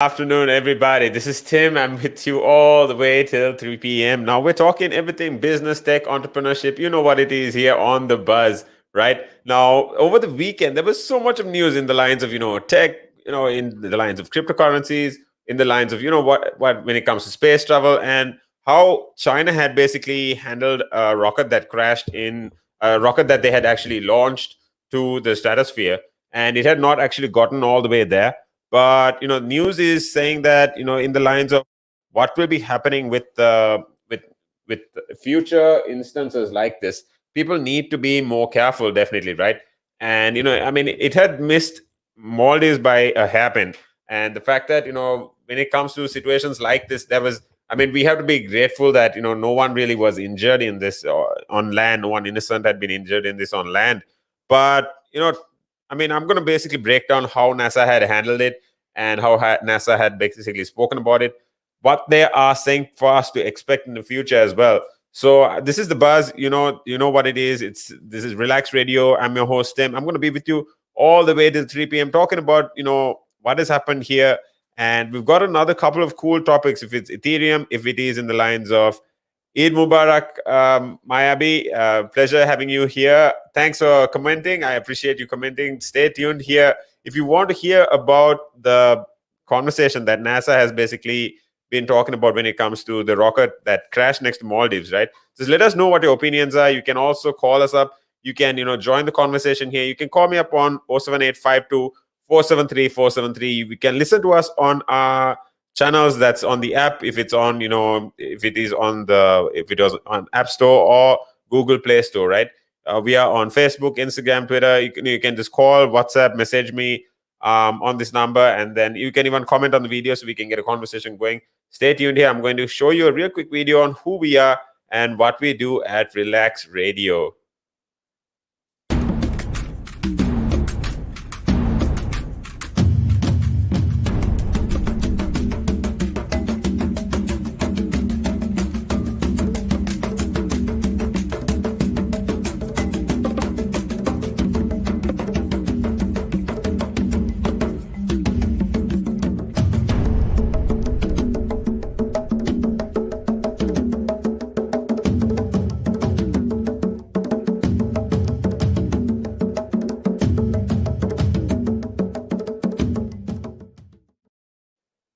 Afternoon, everybody. This is Tim. I'm with you all the way till 3 p.m. Now, we're talking everything business, tech, entrepreneurship. You know what it is here on the buzz, right? Now, over the weekend, there was so much of news in the lines of, tech, in the lines of cryptocurrencies, in the lines of, what when it comes to space travel, and how China had basically handled a rocket that crashed in a rocket that they had actually launched to the stratosphere. And it had not actually gotten all the way there, but news is saying that in the lines of what will be happening with future instances like this, people need to be more careful, definitely, right? And I mean, it had missed Maldives by a hairpin. And the fact that when it comes to situations like this, there was, I mean, we have to be grateful that no one really was injured in this on land. No one innocent had been injured in this on land. But I mean, I'm going to basically break down how NASA had handled it and how NASA had basically spoken about it, what they are saying for us to expect in the future as well. So this is the buzz. You know what it is. This is Relax Radio. I'm your host Tim. I'm going to be with you all the way till 3 p.m. talking about what has happened here, and we've got another couple of cool topics. If it's Ethereum, if it is in the lines of Eid Mubarak, Mayabi. Pleasure having you here. Thanks for commenting. I appreciate you commenting. Stay tuned here. If you want to hear about the conversation that NASA has basically been talking about when it comes to the rocket that crashed next to Maldives, right? Just let us know what your opinions are. You can also call us up. You can, join the conversation here. You can call me up on 07852 473 473. You can listen to us on our channels that's on the app, if it's on if it is on the if it was on App Store or Google Play Store, right? We are on Facebook, Instagram, Twitter. You can just call, WhatsApp, message me on this number, and then you can even comment on the video so we can get a conversation going. Stay tuned here. I'm going to show you a real quick video on who we are and what we do at Relax Radio.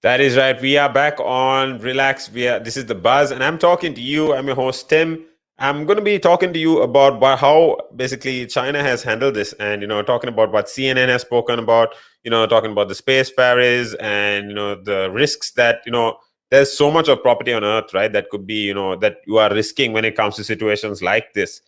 That is right. We are back on Relax. This is the buzz, and I'm talking to you. I'm your host Tim. I'm going to be talking to you about how basically China has handled this, and talking about what CNN has spoken about. Talking about the spacefarers and the risks that there's so much of property on Earth, right? That could be that you are risking when it comes to situations like this.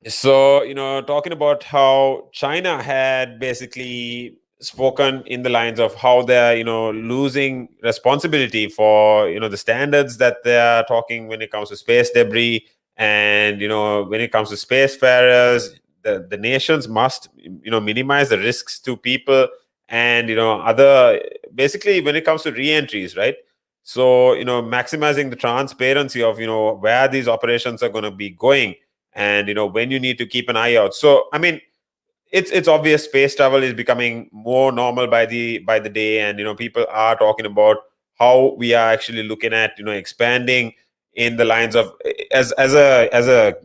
So, talking about how China had basically spoken in the lines of how they're, losing responsibility for, the standards that they're talking when it comes to space debris. And, when it comes to spacefarers, the nations must, minimize the risks to people and, other, basically when it comes to re-entries, right? So, maximizing the transparency of, where these operations are going to be going, and when you need to keep an eye out. So I mean, it's obvious space travel is becoming more normal by the day, and people are talking about how we are actually looking at expanding in the lines of as a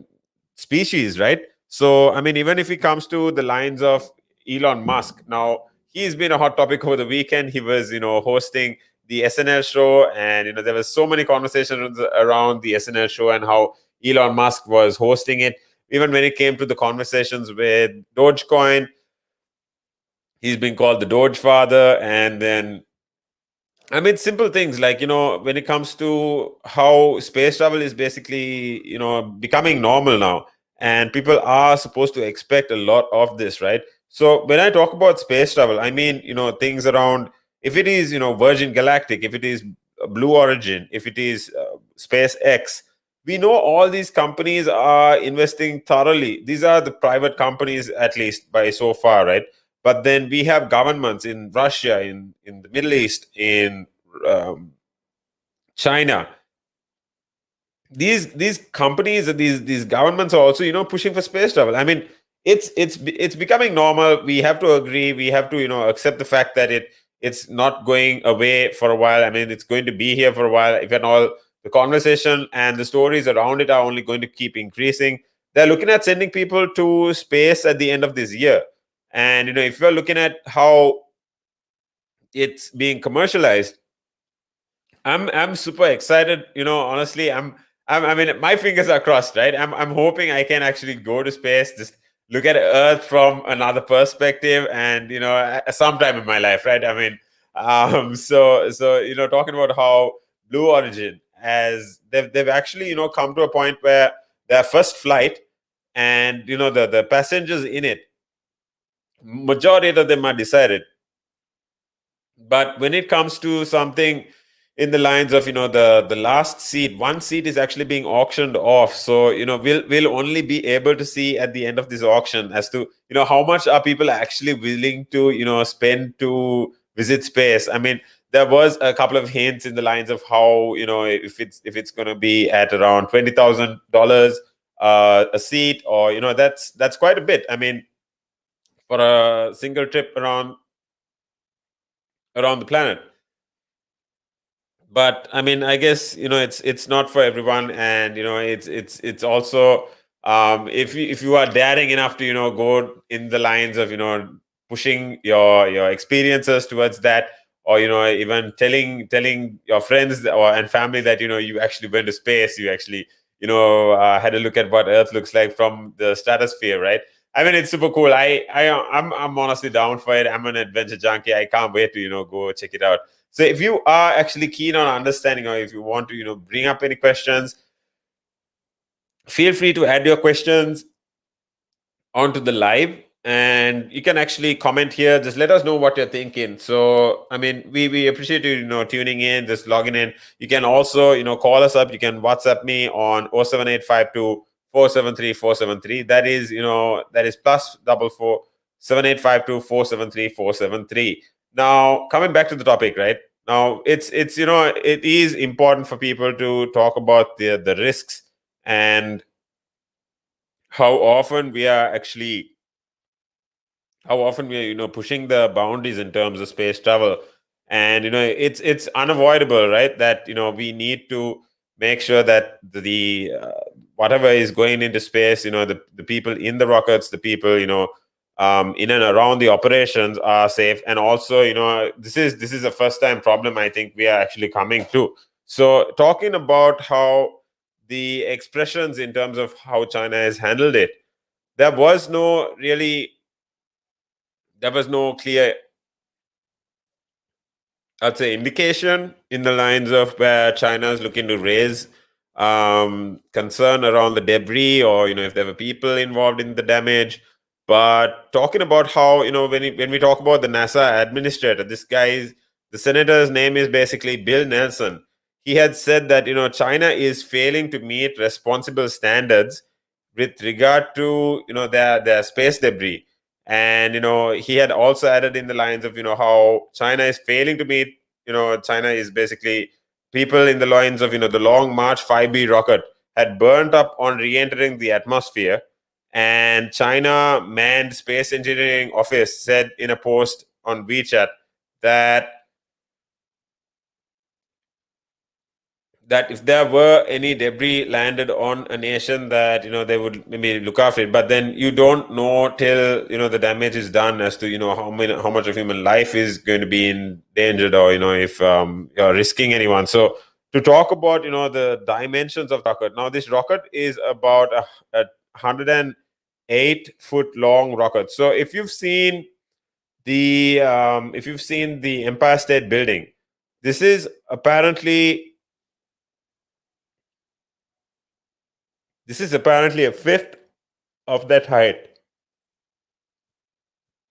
species, right? So I mean, even if it comes to the lines of Elon Musk, now he's been a hot topic over the weekend. He was hosting the SNL show, and there was so many conversations around the SNL show and how Elon Musk was hosting it. Even when it came to the conversations with Dogecoin, he's been called the Doge father. And then, I mean, simple things like, when it comes to how space travel is basically, becoming normal now, and people are supposed to expect a lot of this, right? So when I talk about space travel, I mean, things around, if it is, Virgin Galactic, if it is Blue Origin, if it is SpaceX, we know all these companies are investing thoroughly. These are the private companies, at least by so far, right? But then we have governments in Russia, in the Middle East, in um, China. These companies, these governments are also pushing for space travel. I mean, it's becoming normal. We have to agree. We have to accept the fact that it's not going away for a while. I mean, it's going to be here for a while. If at all, the conversation and the stories around it are only going to keep increasing. They're looking at sending people to space at the end of this year. And if you're looking at how it's being commercialized, I'm super excited. Honestly, I mean, my fingers are crossed, right? I'm hoping I can actually go to space, just look at Earth from another perspective, and sometime in my life, right? I mean, so talking about how Blue Origin, as they've actually come to a point where their first flight, and the passengers in it, majority of them are decided. But when it comes to something in the lines of the last seat, one seat is actually being auctioned off. So we'll only be able to see at the end of this auction as to how much are people actually willing to spend to visit space. I mean, there was a couple of hints in the lines of how if it's going to be at around $20,000 a seat, or that's quite a bit. I mean, for a single trip around the planet. But I mean, I guess it's not for everyone, and it's also, if you are daring enough to go in the lines of pushing your experiences towards that, or even telling your friends or and family that you actually went to space, you actually had a look at what Earth looks like from the stratosphere, right? I mean, it's super cool. I'm honestly down for it. I'm an adventure junkie. I can't wait to go check it out. So if you are actually keen on understanding, or if you want to bring up any questions, feel free to add your questions onto the live, and you can actually comment here. Just let us know what you're thinking. So I mean, we appreciate you tuning in, just logging in. You can also call us up. You can WhatsApp me on 07852 473 473. That is plus double four 7852 473 473. Now, coming back to the topic, right? Now, it's it is important for people to talk about the risks, and how often we are actually how often we are pushing the boundaries in terms of space travel. And it's unavoidable, right, that we need to make sure that the whatever is going into space, the people in the rockets, the people in and around the operations are safe. And also this is a first time problem I think we are actually coming to. So talking about how the expressions in terms of how China has handled it, there was no really there was no clear, I'd say, indication in the lines of where China is looking to raise concern around the debris, or if there were people involved in the damage. But talking about how when we talk about the NASA administrator, the senator's name is basically Bill Nelson. He had said that China is failing to meet responsible standards with regard to their space debris. And he had also added in the lines of how China is failing to meet, China is basically, people in the lines of the Long March 5B rocket had burnt up on re-entering the atmosphere. And China Manned Space Engineering Office said in a post on WeChat that if there were any debris landed on a nation, that they would maybe look after it. But then you don't know till the damage is done as to how much of human life is going to be endangered, or if you're risking anyone. So to talk about the dimensions of the rocket, now this rocket is about a 108-foot long rocket. So if you've seen the Empire State Building, this is apparently a fifth of that height.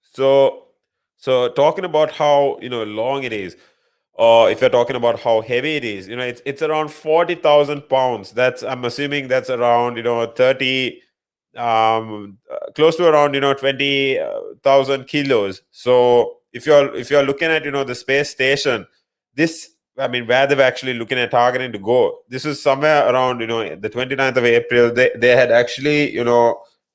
So, talking about how long it is, or if you're talking about how heavy it is, it's around 40,000 pounds. That's, I'm assuming, that's around 30, close to around 20,000 kilos. So if you're looking at the space station, this, I mean, where they're actually looking at targeting to go, this is somewhere around the 29th of April. They had actually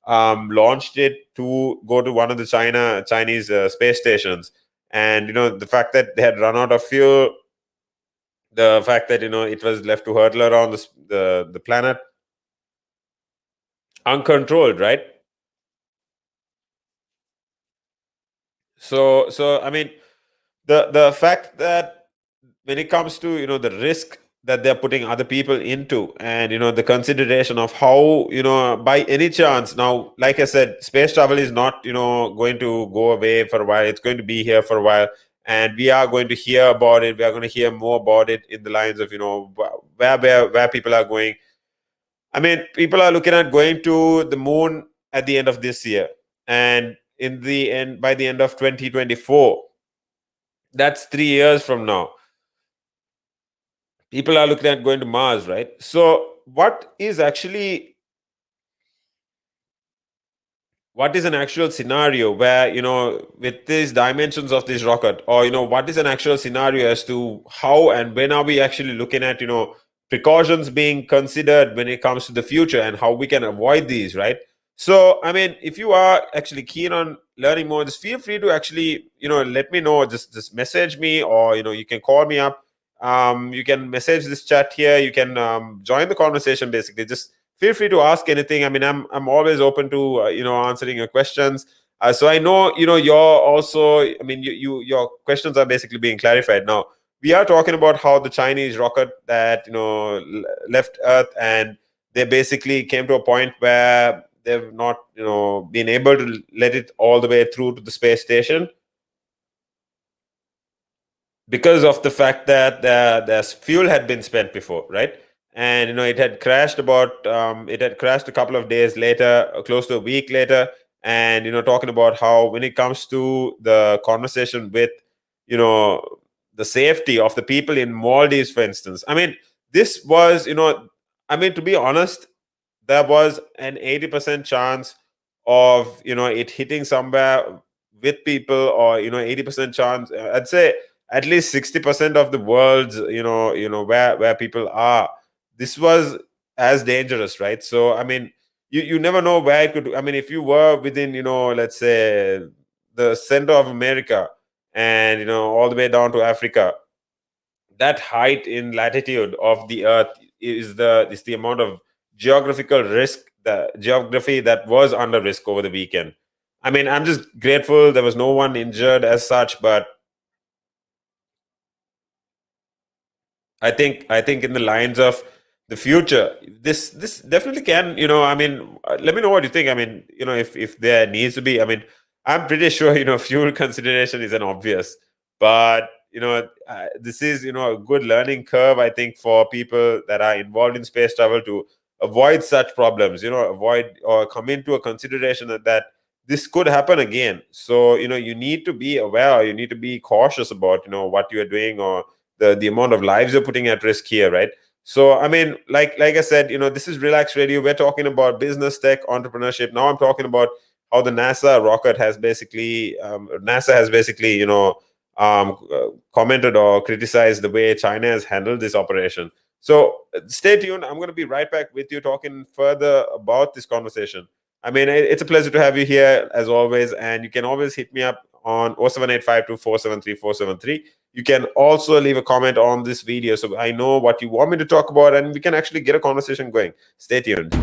launched it to go to one of the Chinese space stations. And the fact that they had run out of fuel, the fact that it was left to hurtle around the planet uncontrolled, right? So I mean, the fact that when it comes to the risk that they're putting other people into, and the consideration of how, by any chance, now, like I said, space travel is not going to go away for a while. It's going to be here for a while, and we are going to hear about it. We are going to hear more about it in the lines of where people are going. I mean, people are looking at going to the moon at the end of this year, and in the end, by the end of 2024, that's 3 years from now. People are looking at going to Mars, right? So, what is an actual scenario where, with these dimensions of this rocket, or what is an actual scenario as to how and when are we actually looking at precautions being considered when it comes to the future, and how we can avoid these, right? So I mean, if you are actually keen on learning more, just feel free to actually let me know. Just message me, or you can call me up. You can message this chat here. You can join the conversation. Basically, just feel free to ask anything. I mean, I'm always open to answering your questions. So I know you're also. I mean, your questions are basically being clarified now. We are talking about how the Chinese rocket that left Earth, and they basically came to a point where they've not been able to let it all the way through to the space station, because of the fact that the fuel had been spent before, right? And it had crashed a couple of days later, close to a week later. And talking about how, when it comes to the conversation with you know the safety of the people in Maldives, for instance. I mean, this was I mean, to be honest, there was an 80% chance of it hitting somewhere with people, or 80% chance, I'd say at least 60% of the world's where people are. This was as dangerous, right? So I mean, you never know where it could. I mean, if you were within let's say the center of America, and all the way down to Africa, that height in latitude of the earth is the amount of geographical risk, the geography that was under risk over the weekend. I mean, I'm just grateful there was no one injured as such, but I think in the lines of the future, this definitely can, I mean, let me know what you think. I mean, if there needs to be, I mean, I'm pretty sure fuel consideration is an obvious, but this is a good learning curve, I think, for people that are involved in space travel, to avoid such problems, avoid or come into a consideration that this could happen again. So you need to be aware, you need to be cautious about what you are doing, or the amount of lives you're putting at risk here, right? So I mean, like I said, this is Relax Radio. We're talking about business, tech, entrepreneurship. Now I'm talking about how the NASA has basically commented or criticized the way China has handled this operation. So stay tuned. I'm going to be right back with you, talking further about this conversation. I mean, it's a pleasure to have you here as always, and you can always hit me up on 07852473473. You can also leave a comment on this video, so I know what you want me to talk about, and we can actually get a conversation going. Stay tuned.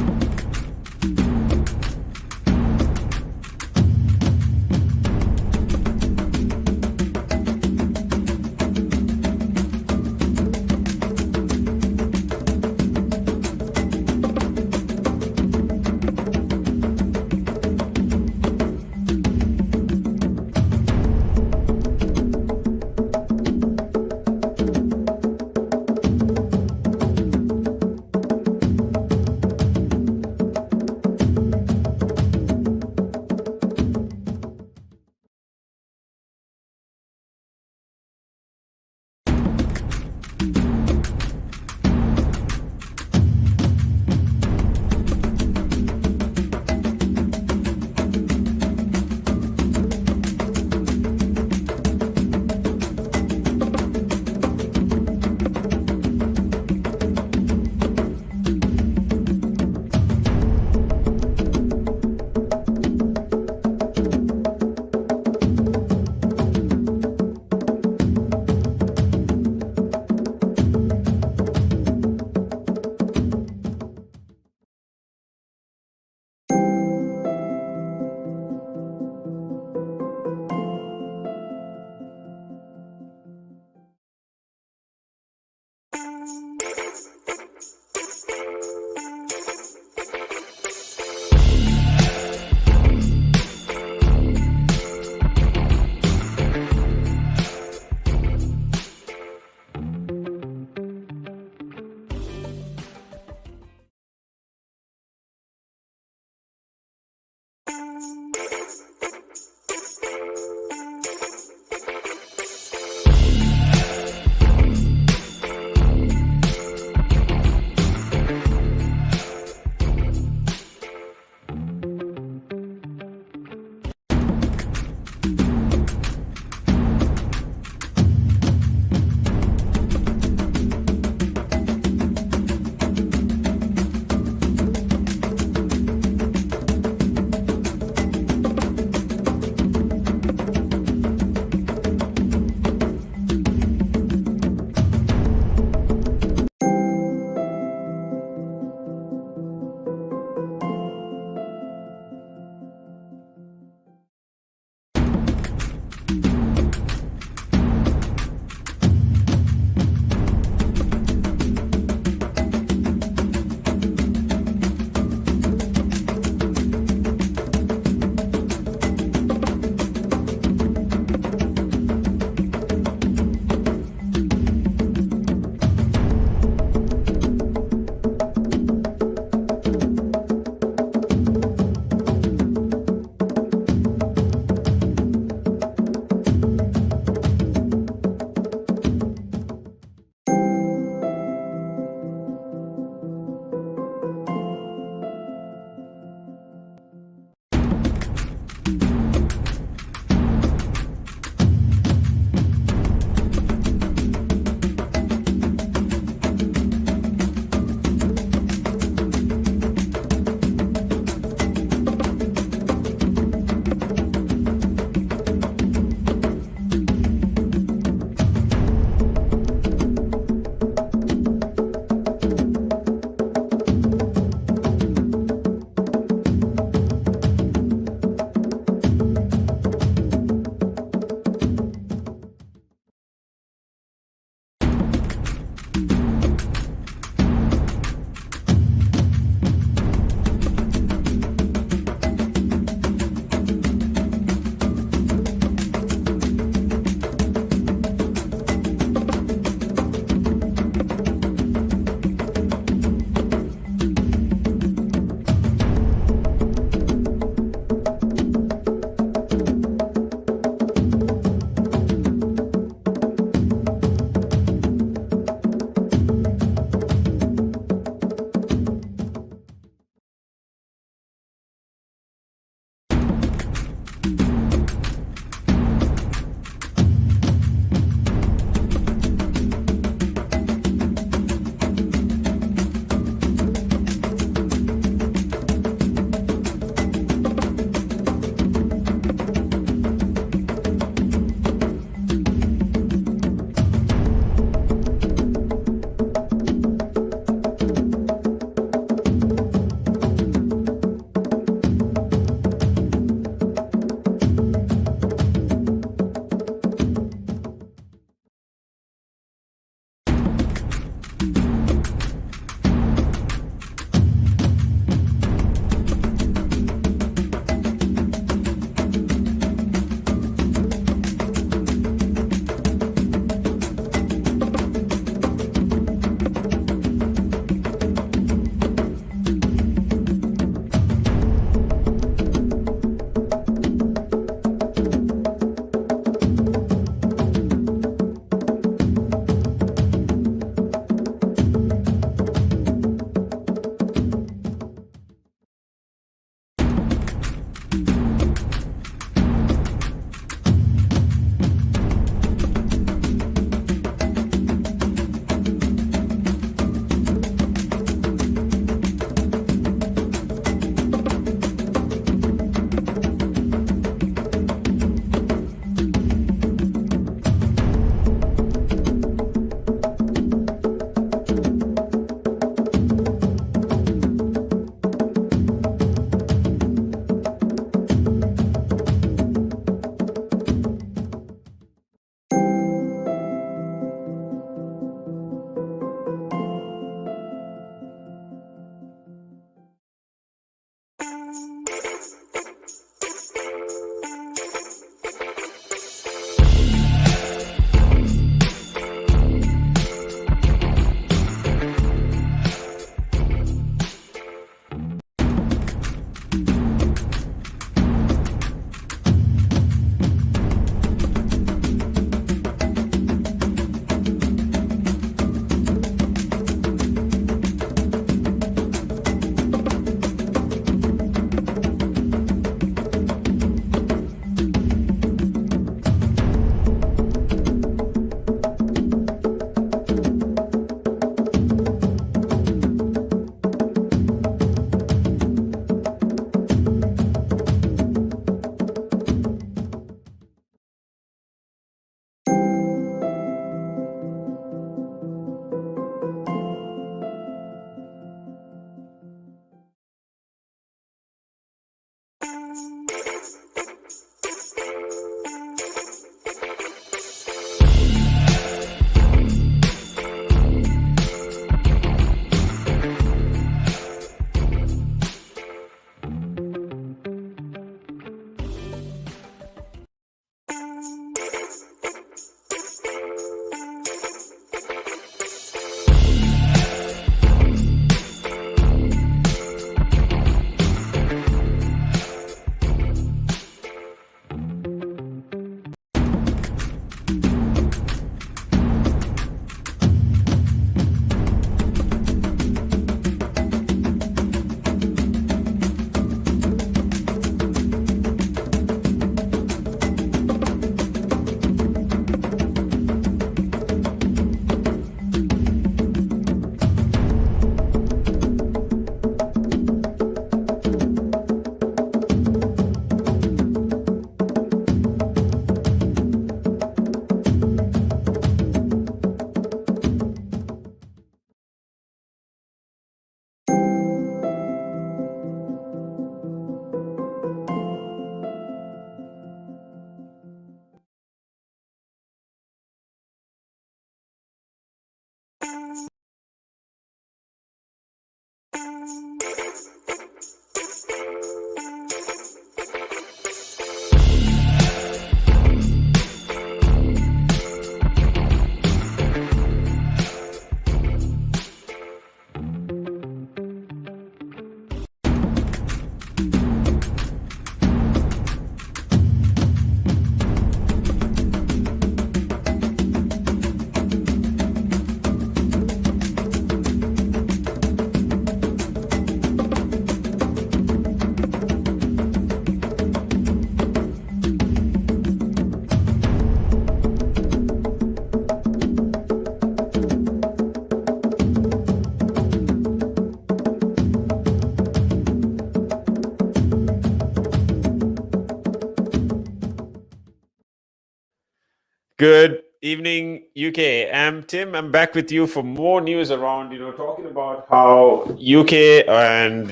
Good evening, UK. I'm Tim. I'm back with you for more news around, talking about how UK and,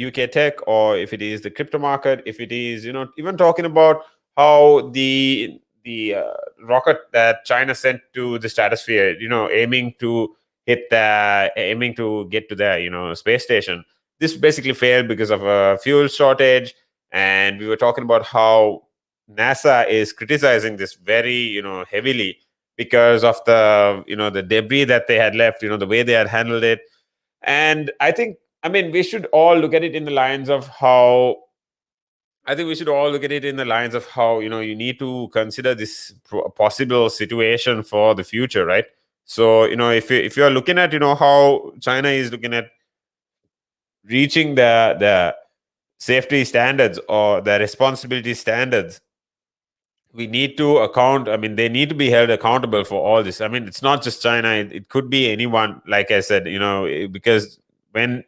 UK tech, or if it is the crypto market, if it is, even talking about how the rocket that China sent to the stratosphere, aiming to get to the, space station. This basically failed because of a fuel shortage. And we were talking about how NASA is criticizing this very, heavily because of the debris that they had left, the way they had handled it. And I mean, we should all look at it in the lines of how I think we should all look at it in the lines of how, you need to consider this possible situation for the future, right? So, if you're looking at, how China is looking at reaching the safety standards or the responsibility standards, we need to account. I mean, they need to be held accountable for all this. I mean, it's not just China, it could be anyone, like I said, because when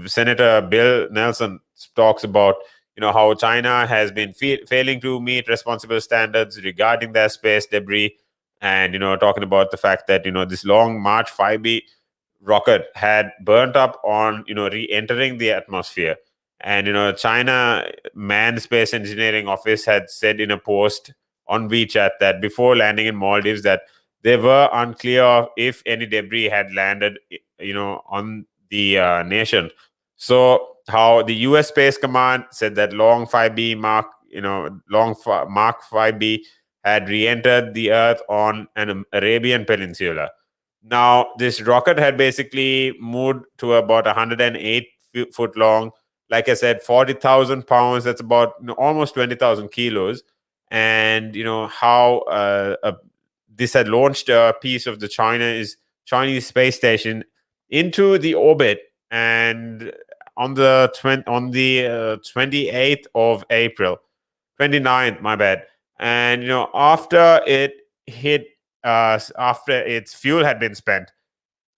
Senator Bill Nelson talks about how China has been failing to meet responsible standards regarding their space debris, and talking about the fact that this long March 5B rocket had burnt up on re-entering the atmosphere. And China manned space engineering office had said in a post on WeChat that before landing in Maldives, that they were unclear of if any debris had landed on the nation. So how the US Space Command said that long 5B mark Mark 5B had re-entered the earth on an Arabian peninsula. Now, this rocket had basically moved to about 108 foot long. Like I said, 40,000 pounds. That's about almost 20,000 kilos. And how this had launched a piece of the Chinese space station into the orbit, and on the 28th of April, 29th, my bad. And after it hit after its fuel had been spent,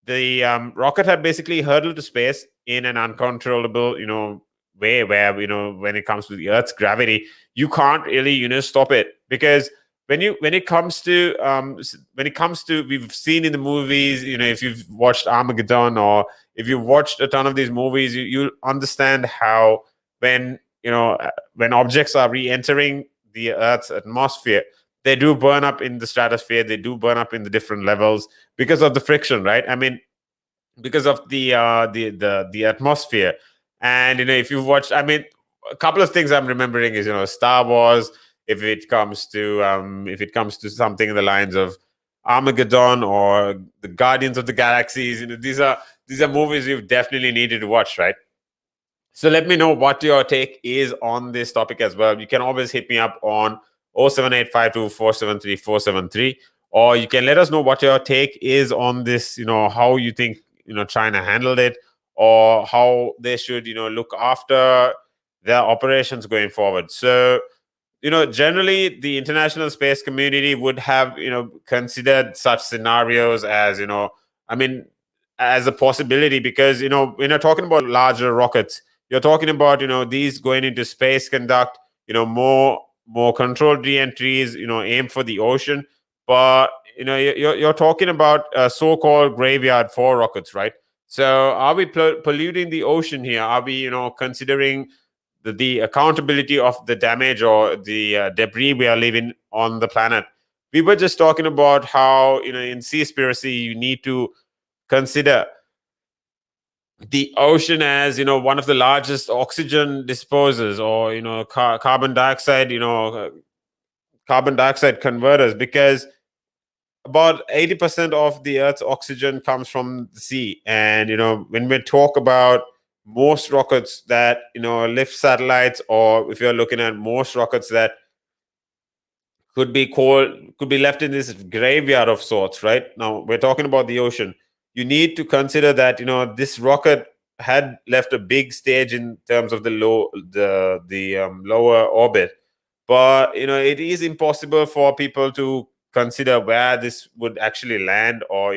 the rocket had basically hurtled to space in an uncontrollable, way where when it comes to the Earth's gravity, you can't really stop it, because when it comes to we've seen in the movies, if you've watched Armageddon, or if you've watched a ton of these movies, you understand how when when objects are re-entering the Earth's atmosphere, they do burn up in the stratosphere, they do burn up in the different levels because of the friction, right? I mean, because of the atmosphere. And if you've watched, I mean, a couple of things I'm remembering is Star Wars. If it comes to something in the lines of Armageddon or the Guardians of the Galaxies, these are movies you've definitely needed to watch, right? So let me know what your take is on this topic as well. You can always hit me up on 07852473473, or you can let us know what your take is on this, how you think, China handled it, or how they should, look after their operations going forward. So, generally the international space community would have, considered such scenarios as, I mean, as a possibility, because, when you're talking about larger rockets, you're talking about, these going into space, conduct, more controlled re-entries, aim for the ocean. But, you're talking about so-called graveyard for rockets, right? So are we polluting the ocean here? Are we, considering the accountability of the damage or the debris we are leaving on the planet? We were just talking about how, in Seaspiracy, you need to consider the ocean as, one of the largest oxygen disposers, or carbon dioxide converters, because about 80% of the Earth's oxygen comes from the sea. And when we talk about most rockets that lift satellites, or if you're looking at most rockets that could be left in this graveyard of sorts, right? Now we're talking about the ocean. You need to consider that this rocket had left a big stage in terms of the lower orbit. But it is impossible for people to consider where this would actually land, or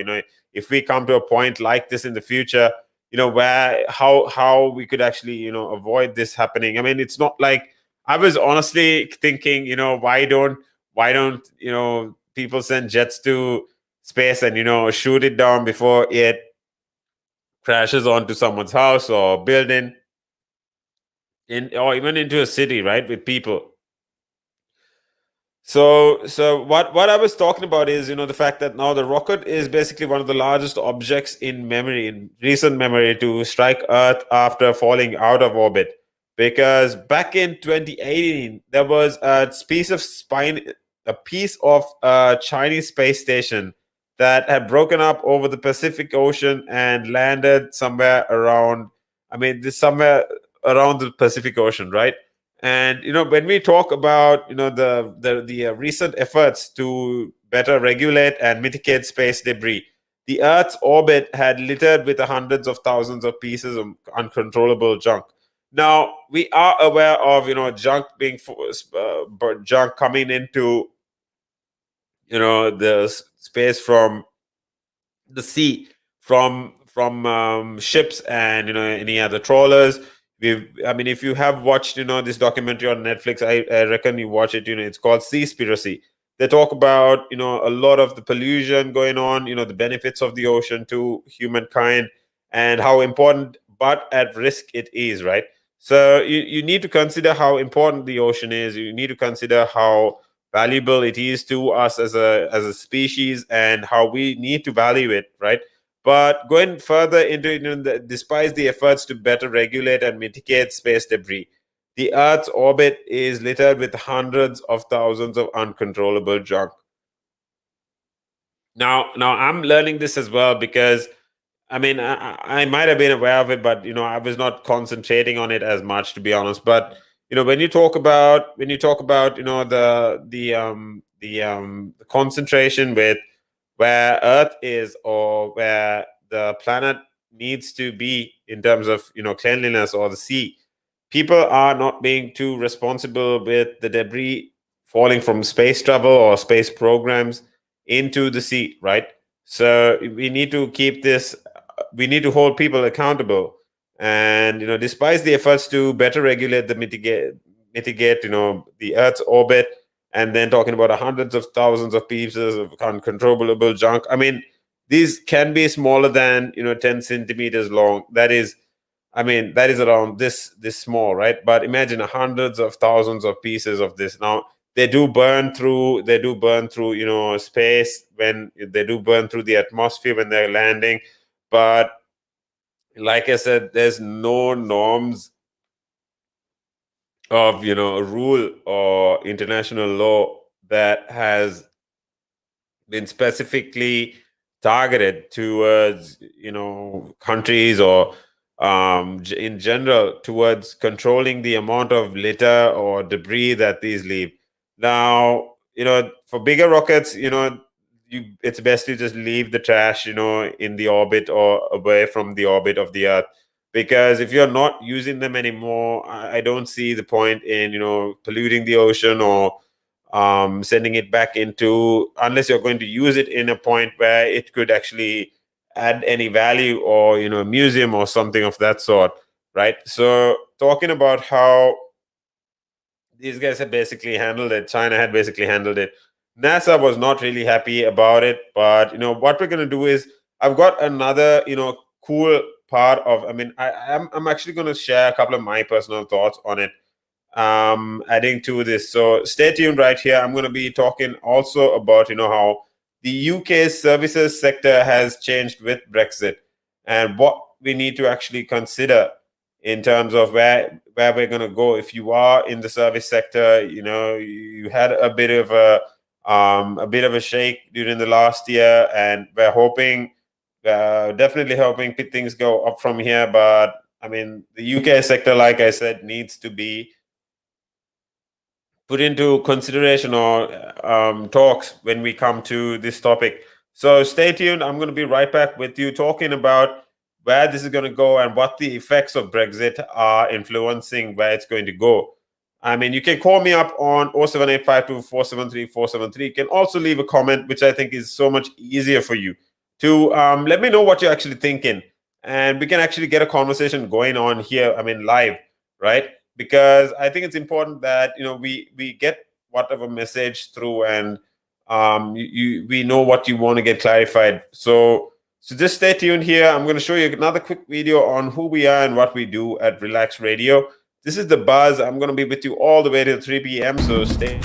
if we come to a point like this in the future, where how we could actually avoid this happening. I mean, it's not like, I was honestly thinking, why don't Why don't people send jets to space and shoot it down before it crashes onto someone's house or building, or even into a city, right, with people. So what I was talking about is, the fact that now the rocket is basically one of the largest objects in recent memory to strike Earth after falling out of orbit. Because back in 2018, there was a piece of a Chinese space station that had broken up over the Pacific Ocean and landed somewhere around, somewhere around the Pacific Ocean, right? And when we talk about the recent efforts to better regulate and mitigate space debris, the Earth's orbit had littered with hundreds of thousands of pieces of uncontrollable junk. Now we are aware of junk coming into the space from the sea, from ships and any other trawlers. If you have watched this documentary on Netflix, I reckon you watch it. It's called Seaspiracy. They talk about a lot of the pollution going on, the benefits of the ocean to humankind, and how important but at risk it is, right? So you need to consider how important the ocean is. You need to consider how valuable it is to us as a species, and how we need to value it, right? But going further into despite the efforts to better regulate and mitigate space debris, the Earth's orbit is littered with hundreds of thousands of uncontrollable junk. Now I'm learning this as well, because I might have been aware of it, but I was not concentrating on it as much, to be honest. But when you talk about the concentration with where Earth is, or where the planet needs to be in terms of cleanliness, or the sea, people are not being too responsible with the debris falling from space travel or space programs into the sea, right? So we need to keep this. We need to hold people accountable, and despite the efforts to better regulate the mitigate the Earth's orbit, and then talking about hundreds of thousands of pieces of uncontrollable junk. These can be smaller than 10 centimeters long. That is around this small, right? But imagine hundreds of thousands of pieces of this. Now they do burn through space, when they do burn through the atmosphere when they're landing. But like I said, there's no norms of a rule or international law that has been specifically targeted towards countries, or in general towards controlling the amount of litter or debris that these leave. Now, for bigger rockets, it's best to just leave the trash in the orbit or away from the orbit of the Earth, because if you're not using them anymore, I don't see the point in polluting the ocean, or sending it back into, unless you're going to use it in a point where it could actually add any value, or a museum or something of that sort, right? So talking about how these guys had basically handled it, China had basically handled it. NASA was not really happy about it, but what we're going to do is, I've got another cool part of, I'm actually going to share a couple of my personal thoughts on it, adding to this. So stay tuned right here. I'm going to be talking also about how the UK's services sector has changed with Brexit, and what we need to actually consider in terms of where we're going to go. If you are in the service sector, you had a bit of a shake during the last year, and we're hoping, definitely hoping things go up from here. But the UK sector, like I said, needs to be put into consideration, or talks when we come to this topic. So stay tuned. I'm going to be right back with you, talking about where this is going to go, and what the effects of Brexit are influencing where it's going to go. You can call me up on 07852 You can also leave a comment, which I think is so much easier for you to let me know what you're actually thinking. And we can actually get a conversation going on here, live, right? Because I think it's important that we whatever message through, and we know what you want to get clarified. So just stay tuned here. I'm going to show you another quick video on who we are and what we do at Relax Radio. This is the buzz. I'm going to be with you all the way till 3 p.m. So stay.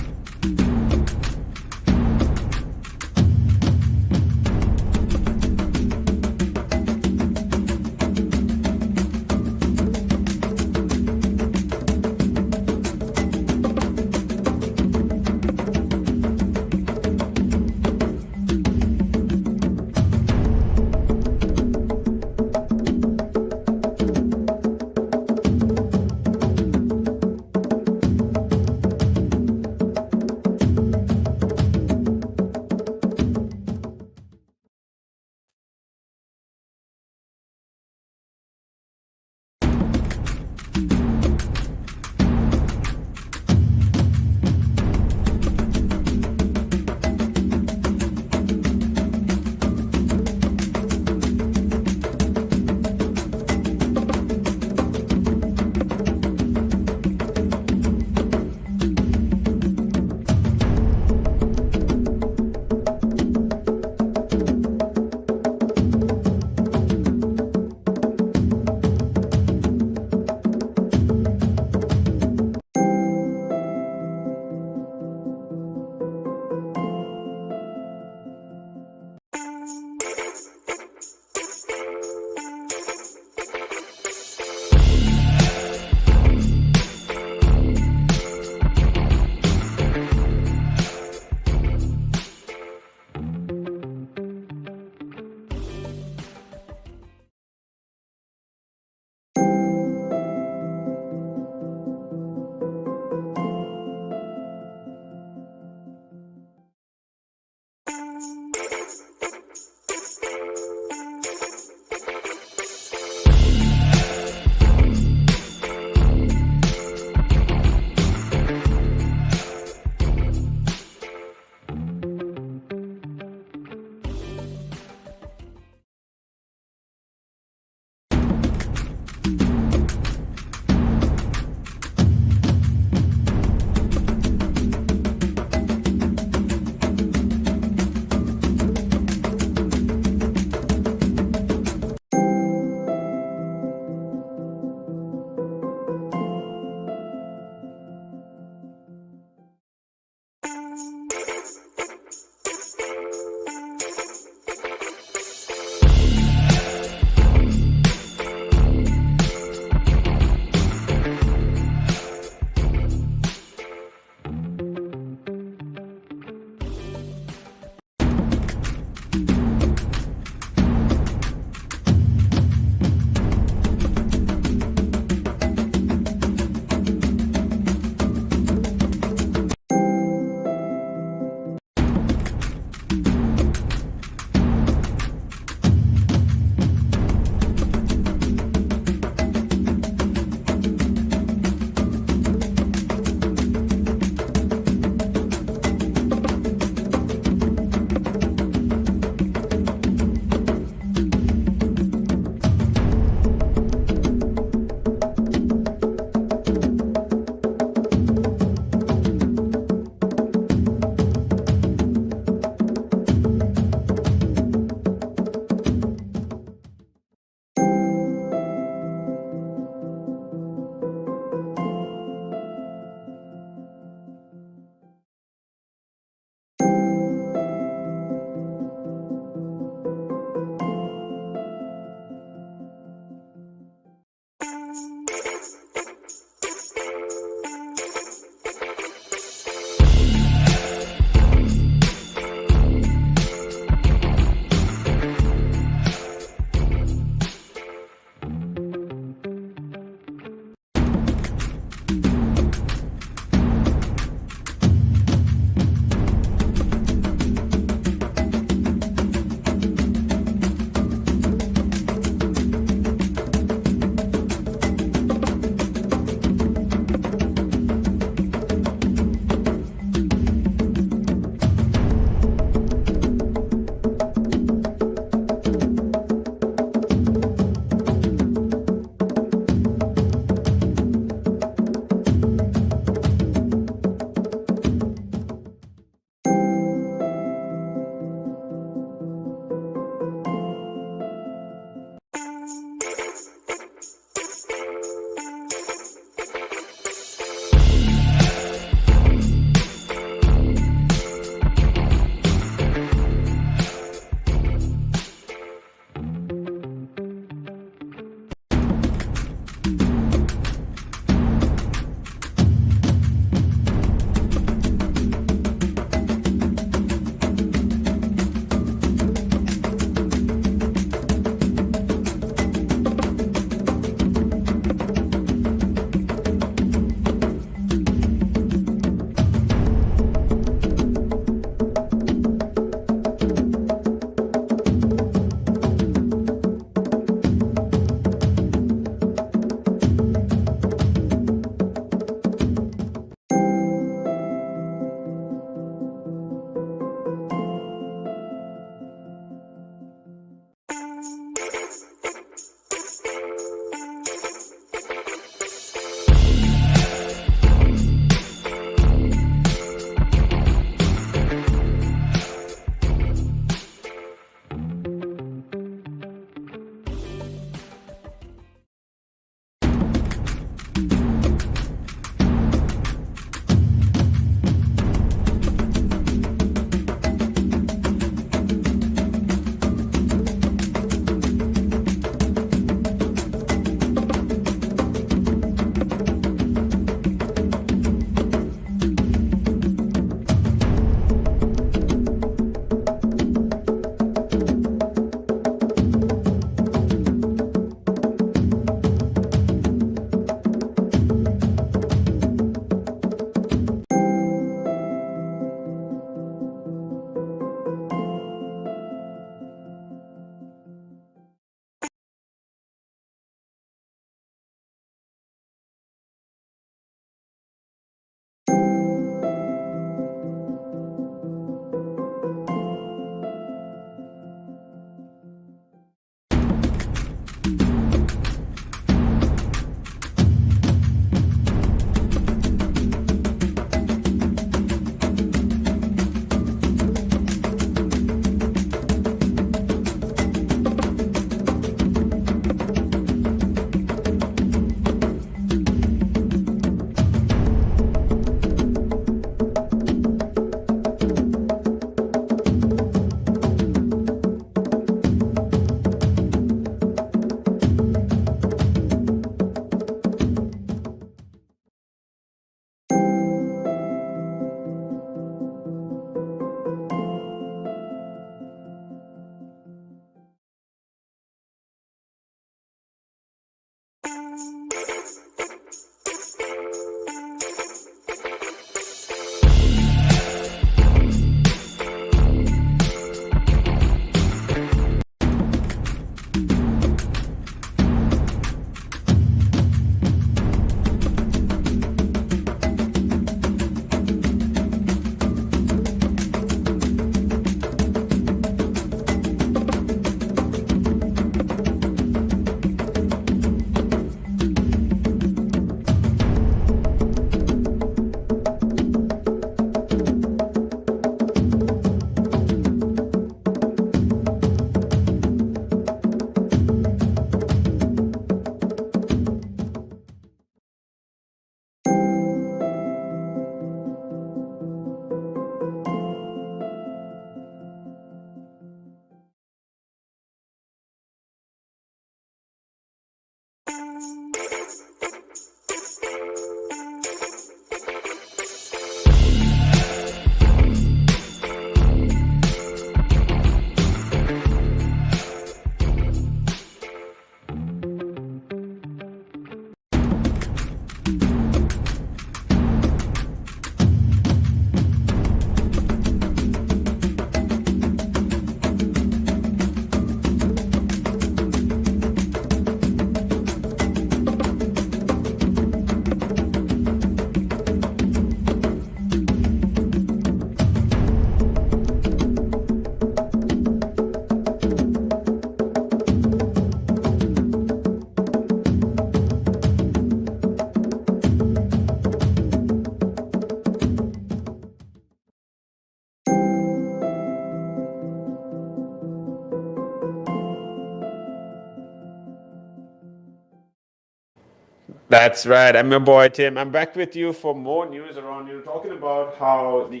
That's right. I'm your boy Tim. I'm back with you for more news around talking about how the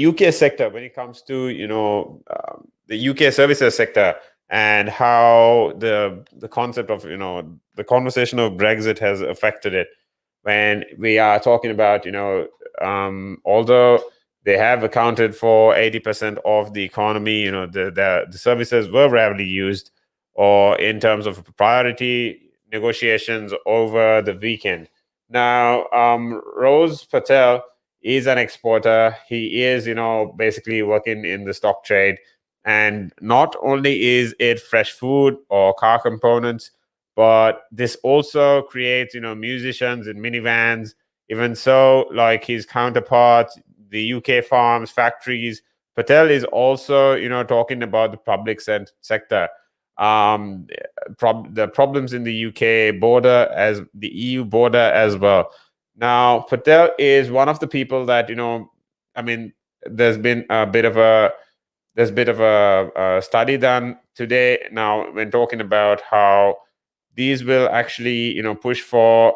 UK sector when it comes to the UK services sector, and how the concept of the conversation of Brexit has affected it. When we are talking about although they have accounted for 80% of the economy, the services were rarely used, or in terms of priority negotiations over the weekend. Now, Rose Patel is an exporter. He is, basically working in the stock trade. And not only is it fresh food or car components, but this also creates, musicians in minivans. Even so, like his counterparts, the UK farms, factories, Patel is also, talking about the public sector. Um, the problems in the UK border as the EU border as well. Now, Patel is one of the people that I mean, there's been a bit of a a study done today. Now, when talking about how these will actually push for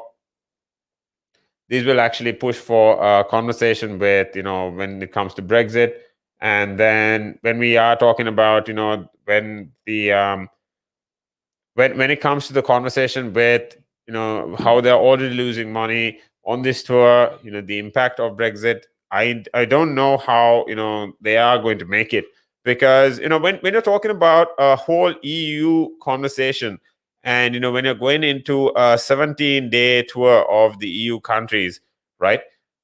a conversation with when it comes to Brexit, and then when we are talking about when the when it comes to the conversation with how they're already losing money on this tour, the impact of Brexit, I don't know how they are going to make it, because when you're talking about a whole EU conversation, and when you're going into a 17-day tour of the EU countries, right?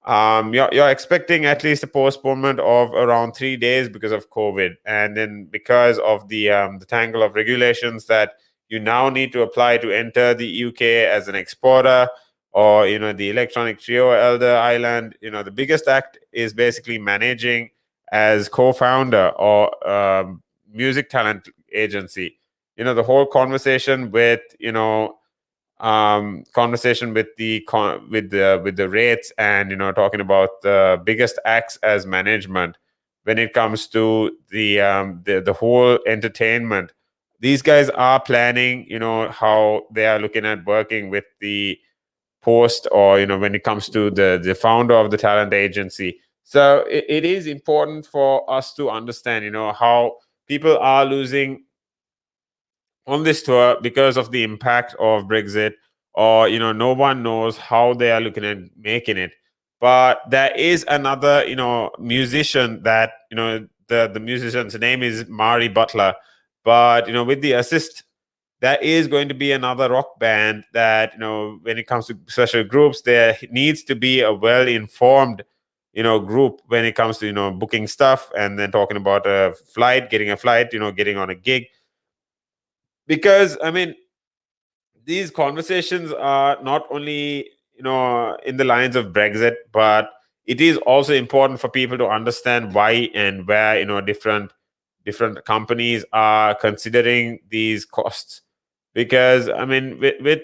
You're expecting at least a postponement of around 3 days because of COVID, and then because of the tangle of regulations that you now need to apply to enter the UK as an exporter, or the electronic trio elder island. The biggest act is basically managing as co-founder or music talent agency. The whole conversation with with the rates, and talking about the biggest acts as management when it comes to the whole entertainment. These guys are planning how they are looking at working with the post, or when it comes to the founder of the talent agency. So it is important for us to understand how people are losing on this tour because of the impact of Brexit, or no one knows how they are looking at making it. But there is another musician that the musician's name is Mari Butler, but with the assist, there is going to be another rock band that when it comes to special groups, there needs to be a well informed group when it comes to booking stuff, and then talking about a flight, getting a flight, getting on a gig. Because I mean, these conversations are not only in the lines of Brexit, but it is also important for people to understand why and where different companies are considering these costs. Because I mean, with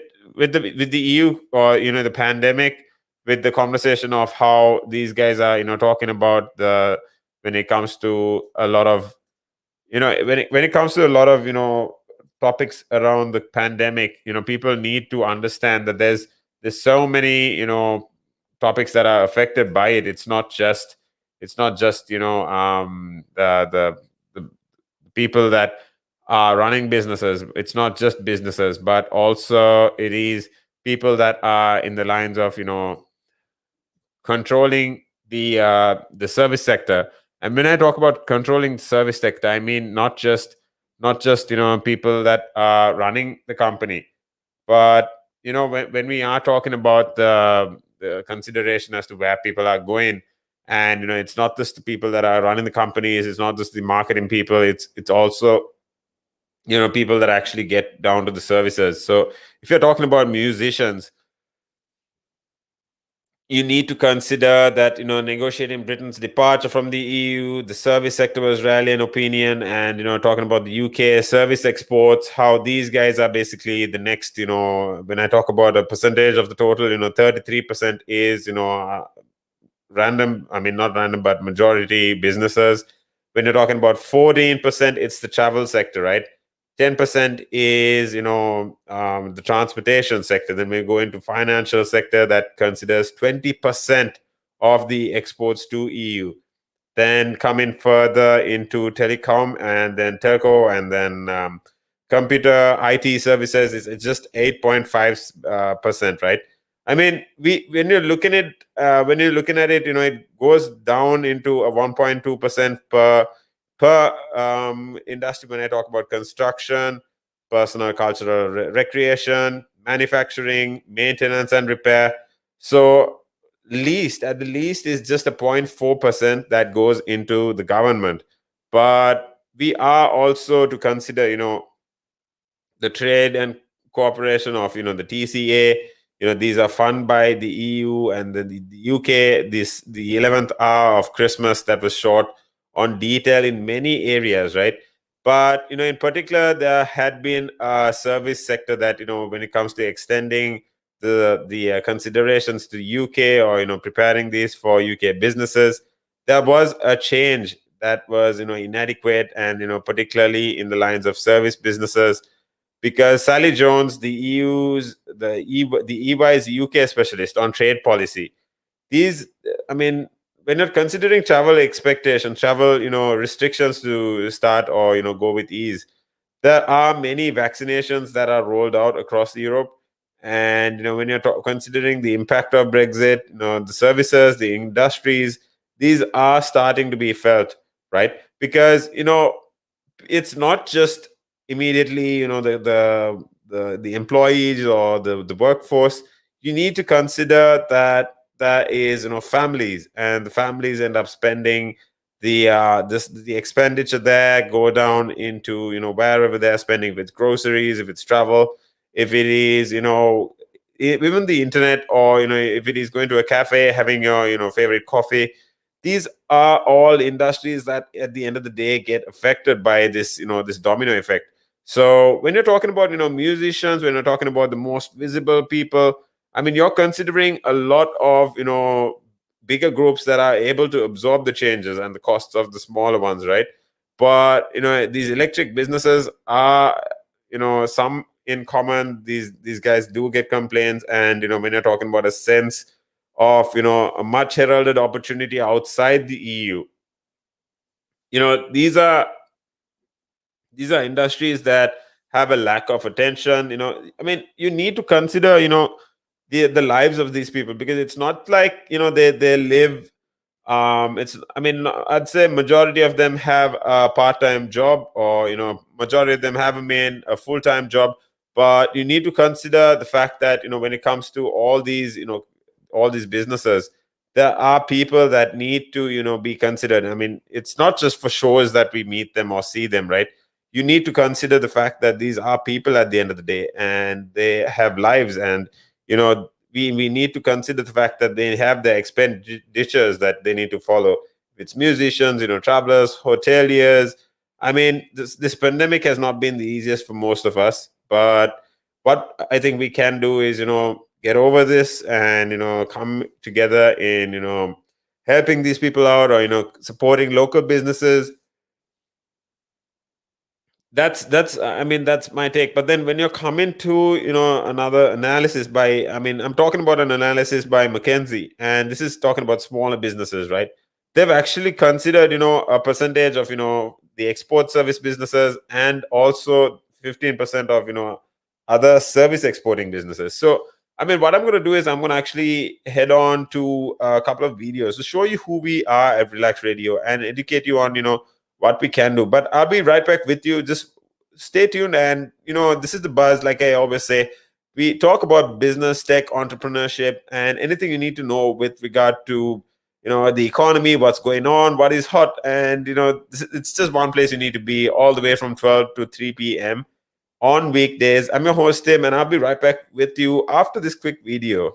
the EU, or the pandemic, with the conversation of how these guys are talking about the when it comes to a lot of when it comes to a lot of topics around the pandemic, people need to understand that there's so many topics that are affected by it. It's not just the people that are running businesses. It's not just businesses, but also it is people that are in the lines of controlling the service sector. And when I talk about controlling the service sector, I mean not just people that are running the company, but when we are talking about the consideration as to where people are going, and it's not just the people that are running the companies, it's not just the marketing people, it's also people that actually get down to the services. So if you're talking about musicians, you need to consider that negotiating Britain's departure from the EU, the service sector was rarely an opinion, and talking about the UK service exports, how these guys are basically the next. When I talk about a percentage of the total, 33% is random. I mean, not random, but majority businesses. When you're talking about 14%, it's the travel sector, right? 10% is the transportation sector. Then we go into financial sector that considers 20% of the exports to EU. Then coming further into telecom and then telco and then computer IT services is it's just 8.5 percent, right? I mean, we when you're looking at it, it goes down into a 1.2% per industry. When I talk about construction, personal, cultural, recreation, manufacturing, maintenance, and repair. So least at the least is just a 0.4% that goes into the government. But we are also to consider the trade and cooperation of the TCA. These are funded by the EU and the UK. This the 11th hour of Christmas that was shot on detail in many areas, right? But in particular, there had been a service sector that when it comes to extending the considerations to UK, or preparing these for UK businesses, there was a change that was inadequate, and particularly in the lines of service businesses, because Sally Jones, the EY's UK specialist on trade policy, these, I mean, when you're considering travel expectations, travel, restrictions to start or go with ease, there are many vaccinations that are rolled out across Europe. And when you're considering the impact of Brexit, the services, the industries, these are starting to be felt, right? Because it's not just immediately the employees or the workforce. You need to consider that there is families, and the families end up spending the expenditure there go down into wherever they're spending, if it's groceries, if it's travel, if it is even the internet, or if it is going to a cafe having your favorite coffee. These are all industries that at the end of the day get affected by this this domino effect. So when you're talking about musicians, when you're talking about the most visible people, I mean, you're considering a lot of bigger groups that are able to absorb the changes and the costs of the smaller ones, right? But these electric businesses are some in common. These guys do get complaints, and when you're talking about a sense of a much heralded opportunity outside the EU, these are industries that have a lack of attention. I mean, you need to consider the lives of these people, because it's not like they live, it's, I mean, I'd say majority of them have a part-time job, or majority of them have a full-time job. But you need to consider the fact that when it comes to all these businesses, there are people that need to be considered. I mean, it's not just for shows that we meet them or see them, right? You need to consider the fact that these are people at the end of the day, and they have lives. And we need to consider the fact that they have their expenditures that they need to follow. It's musicians, travelers, hoteliers. I mean, this pandemic has not been the easiest for most of us, but what I think we can do is get over this, and come together in helping these people out, or supporting local businesses. That's I mean, that's my take. But then when you're coming to another analysis by, I mean, I'm talking about an analysis by McKinsey, and this is talking about smaller businesses, right? They've actually considered a percentage of the export service businesses, and also 15% of other service exporting businesses. So I mean, what I'm going to do is I'm going to actually head on to a couple of videos to show you who we are at Relax Radio, and educate you on what we can do. But I'll be right back with you. Just stay tuned. And this is the buzz. Like I always say, we talk about business, tech, entrepreneurship, and anything you need to know with regard to the economy, what's going on, what is hot. And it's just one place you need to be, all the way from 12 to 3 p.m on weekdays. I'm your host, Tim, and I'll be right back with you after this quick video.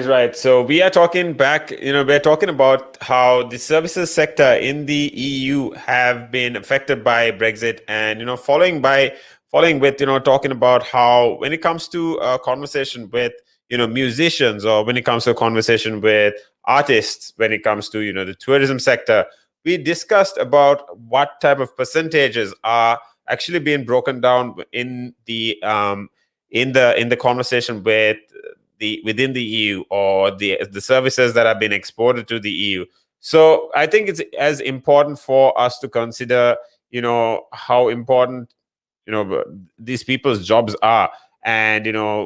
is right. So we are talking back, we're talking about how the services sector in the EU have been affected by Brexit, and following with talking about how when it comes to a conversation with musicians, or when it comes to a conversation with artists, when it comes to the tourism sector, we discussed about what type of percentages are actually being broken down in the conversation with the within the EU, or the services that have been exported to the EU. So I think it's as important for us to consider, how important these people's jobs are, and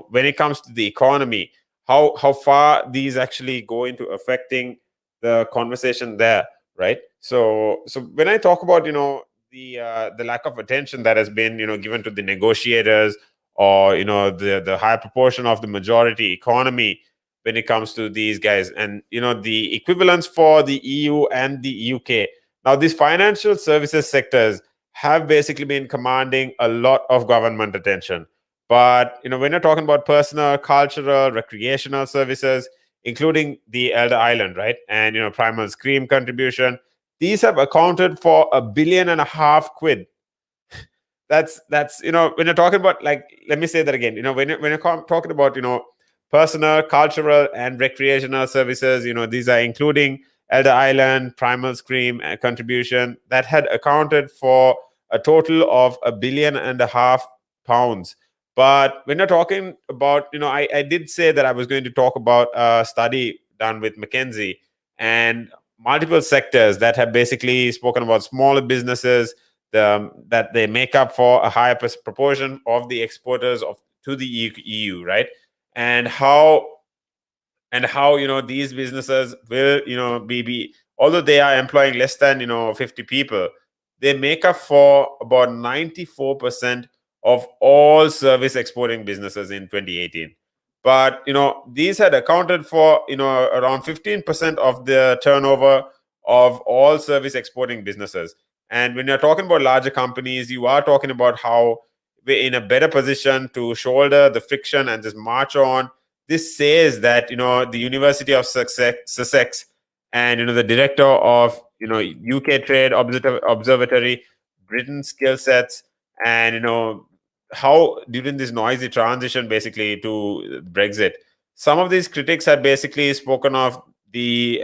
when it comes to the economy, how far these actually go into affecting the conversation there, right? So when I talk about the lack of attention that has been given to the negotiators, or the high proportion of the majority economy when it comes to these guys, and the equivalence for the EU and the UK. Now these financial services sectors have basically been commanding a lot of government attention, but when you're talking about personal, cultural, recreational services, including the Elder Island, right, and primal scream contribution, these have accounted for £1.5 billion. That's when you're talking about, like, let me say that again, when you're talking about personal, cultural, and recreational services, these are including Elder Island, primal scream contribution, that had accounted for a total of £1.5 billion. But when you're talking about, I did say that I was going to talk about a study done with McKinsey, and multiple sectors that have basically spoken about smaller businesses, that they make up for a higher proportion of the exporters of to the EU, right? And how these businesses will be, although they are employing less than 50 people, they make up for about 94% of all service exporting businesses in 2018. But these had accounted for around 15% of the turnover of all service exporting businesses. And when you're talking about larger companies, you are talking about how we're in a better position to shoulder the friction and just march on. This says that the University of Sussex, and the director of UK Trade Observatory, Britain skill sets, and how during this noisy transition basically to Brexit, some of these critics had basically spoken of the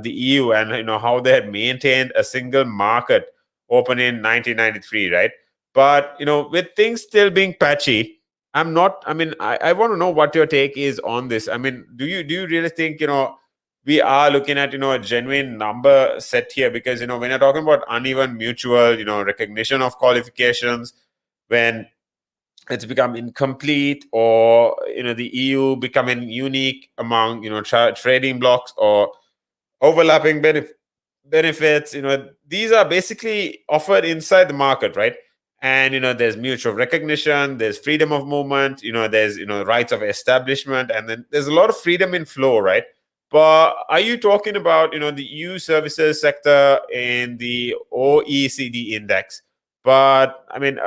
EU, and how they had maintained a single market open in 1993, right? But with things still being patchy, I'm not. I mean, I want to know what your take is on this. I mean, do you really think we are looking at a genuine number set here? Because when you're talking about uneven mutual recognition of qualifications, when it's become incomplete, or the EU becoming unique among trading blocks, or overlapping benefits, these are basically offered inside the market, right? And there's mutual recognition, there's freedom of movement, there's rights of establishment, and then there's a lot of freedom in flow, right? But are you talking about the EU services sector in the OECD index? But I mean,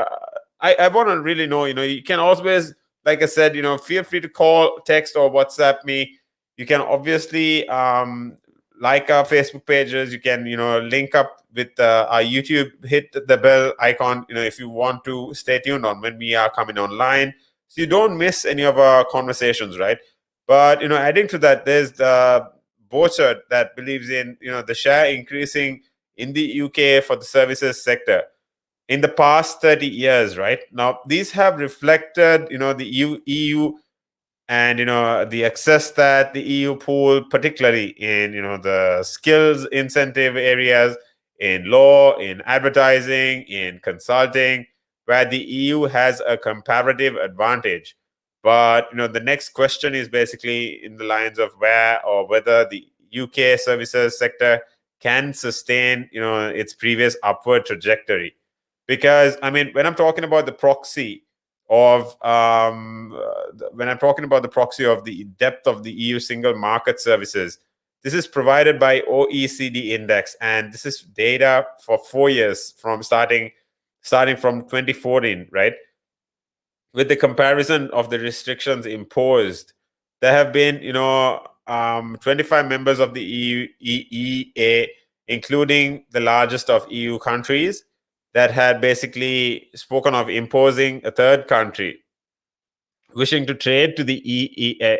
I want to really know. You can always, like I said, feel free to call, text, or WhatsApp me. You can obviously like our Facebook pages. You can link up with our YouTube. Hit the bell icon if you want to stay tuned on when we are coming online, so you don't miss any of our conversations, right? But adding to that, there's the Bochert that believes in the share increasing in the UK for the services sector in the past 30 years, right? Now these have reflected the EU, and the access that the EU pool, particularly in the skills incentive areas, in law, in advertising, in consulting, where the EU has a comparative advantage. But the next question is basically in the lines of where or whether the UK services sector can sustain its previous upward trajectory. Because I mean, when I'm talking about the proxy of when I'm talking about the proxy of the depth of the EU single market services, this is provided by OECD Index, and this is data for 4 years from starting from 2014, right? With the comparison of the restrictions imposed, there have been 25 members of the EEA, including the largest of EU countries, that had basically spoken of imposing a third country wishing to trade to the EEA.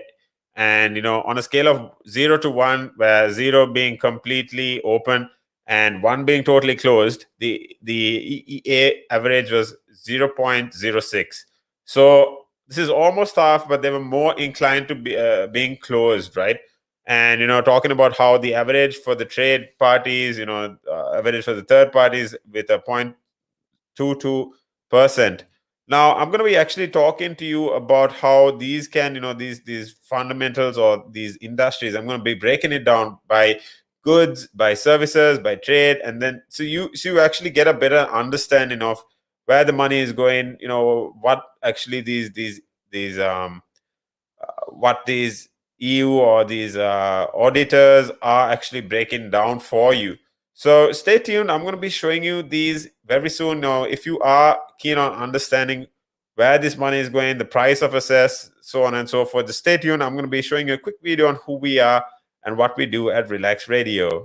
And, on a scale of 0 to 1, where 0 being completely open and 1 being totally closed, the EEA average was 0.06. So this is almost half, but they were more inclined to be being closed, right? And, talking about how the average for the trade parties, average for the third parties with a 0.22%. Now, I'm going to be actually talking to you about how these can, these fundamentals or these industries. I'm going to be breaking it down by goods, by services, by trade, and then so you actually get a better understanding of where the money is going. What actually these what these EU or these auditors are actually breaking down for you. So stay tuned. I'm going to be showing you these very soon. Now, if you are keen on understanding where this money is going, the price of assess, so on and so forth, just stay tuned. I'm going to be showing you a quick video on who we are and what we do at Relaks Radio.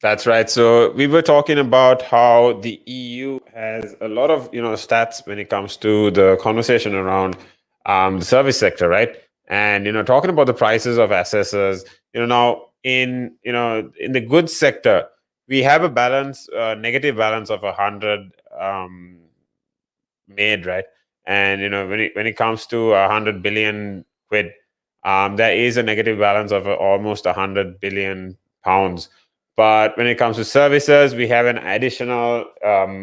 That's right. So we were talking about how the EU has a lot of stats when it comes to the conversation around the service sector, right? And talking about the prices of assessors, now in the goods sector, we have a balance, negative balance of 100 made, right? And when it comes to 100 billion quid, there is a negative balance of almost 100 billion pounds. But when it comes to services, we have an additional,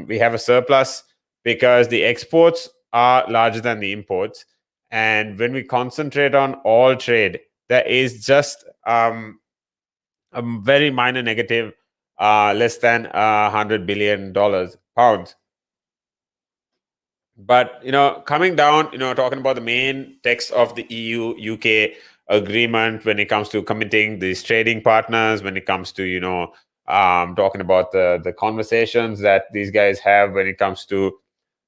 we have a surplus because the exports are larger than the imports. And when we concentrate on all trade, there is just a very minor negative, less than $100 billion pounds. But coming down, talking about the main text of the EU UK agreement when it comes to committing these trading partners, when it comes to talking about the conversations that these guys have when it comes to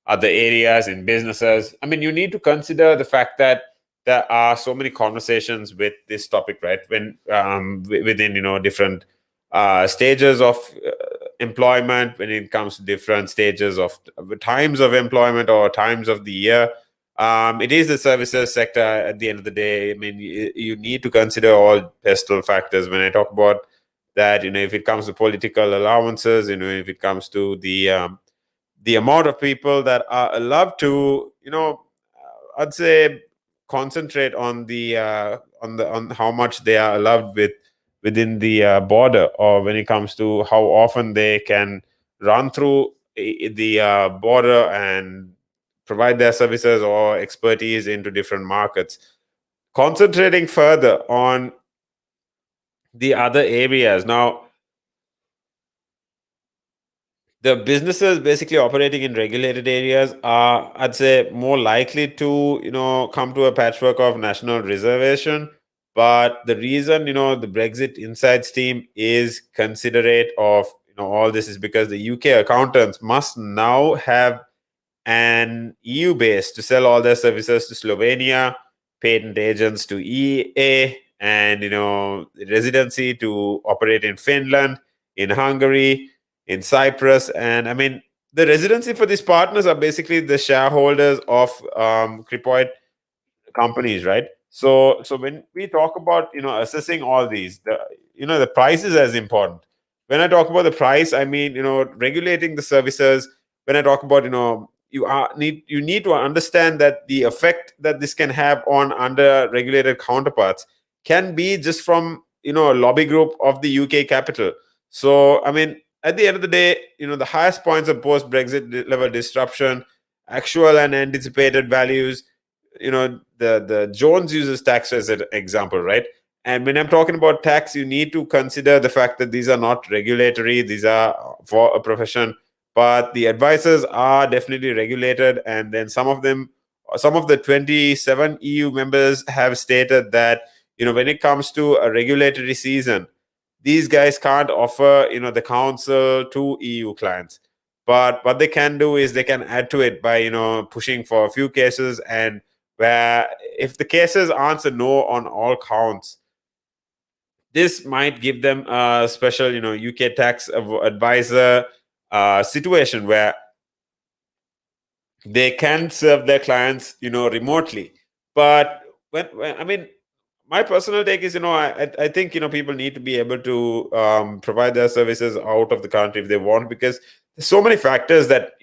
other areas in businesses. I mean, you need to consider the fact that there are so many conversations with this topic, right? When within different stages of employment, when it comes to different stages of times of employment or times of the year. It is the services sector at the end of the day. I mean, you need to consider all pestle factors when I talk about that. If it comes to political allowances, if it comes to the amount of people that are allowed to I'd say concentrate on on how much they are allowed within the border, or when it comes to how often they can run through the border and provide their services or expertise into different markets. Concentrating further on the other areas now, the businesses basically operating in regulated areas are, I'd say, more likely to come to a patchwork of national reservation. But the reason the Brexit Insights team is considerate of all this is because the UK accountants must now have an EU base to sell all their services to Slovenia, patent agents to EA, and residency to operate in Finland, in Hungary, in Cyprus. And I mean, the residency for these partners are basically the shareholders of Cripoid companies, right? So when we talk about assessing all these, the price is as important. When I talk about the price, I mean regulating the services. When I talk about you need to understand that the effect that this can have on under regulated counterparts can be just from a lobby group of the UK capital. So I mean, at the end of the day, the highest points of post Brexit level disruption, actual and anticipated values. The Jones uses tax as an example, right? And when I'm talking about tax, you need to consider the fact that these are not regulatory, these are for a profession, but the advisors are definitely regulated. And then some of the 27 EU members have stated that when it comes to a regulatory season, these guys can't offer the counsel to EU clients. But what they can do is they can add to it by pushing for a few cases, and where if the cases answer no on all counts, this might give them a special UK tax advisor situation where they can serve their clients remotely. But when I mean, my personal take is I think people need to be able to provide their services out of the country if they want, because there's so many factors that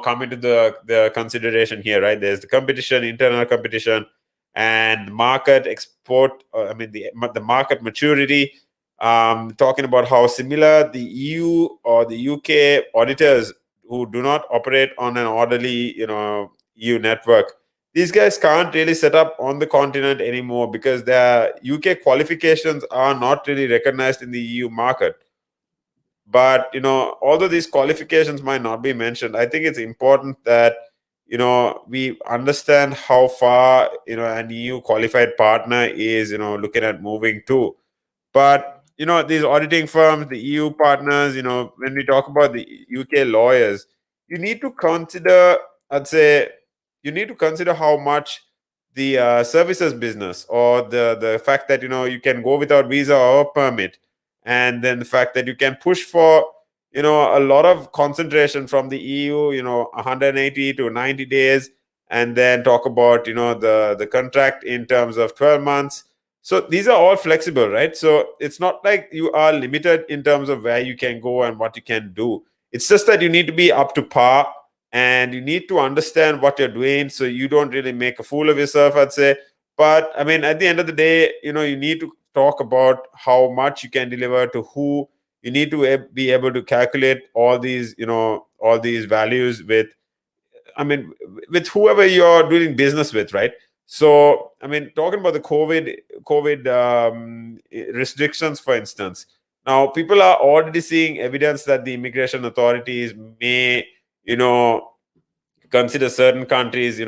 come into the consideration here, right? There's the competition, internal competition, and market export, I mean the market maturity. Talking about how similar the EU or the UK auditors who do not operate on an orderly EU network, these guys can't really set up on the continent anymore because their UK qualifications are not really recognized in the EU market. But although these qualifications might not be mentioned, I think it's important that we understand how far an EU qualified partner is looking at moving to. But these auditing firms, the EU partners, when we talk about the UK lawyers, you need to consider, I'd say, you need to consider how much the services business, or the fact that you can go without visa or permit, and then the fact that you can push for a lot of concentration from the EU, 180 to 90 days, and then talk about the contract in terms of 12 months. So these are all flexible, right? So it's not like you are limited in terms of where you can go and what you can do. It's just that you need to be up to par, and you need to understand what you're doing so you don't really make a fool of yourself, I'd say. But I mean, at the end of the day, you need to talk about how much you can deliver to who. You need to be able to calculate all these values with, I mean, with whoever you're doing business with, right? So, I mean, talking about the COVID restrictions, for instance, now people are already seeing evidence that the immigration authorities may, you know, consider certain countries,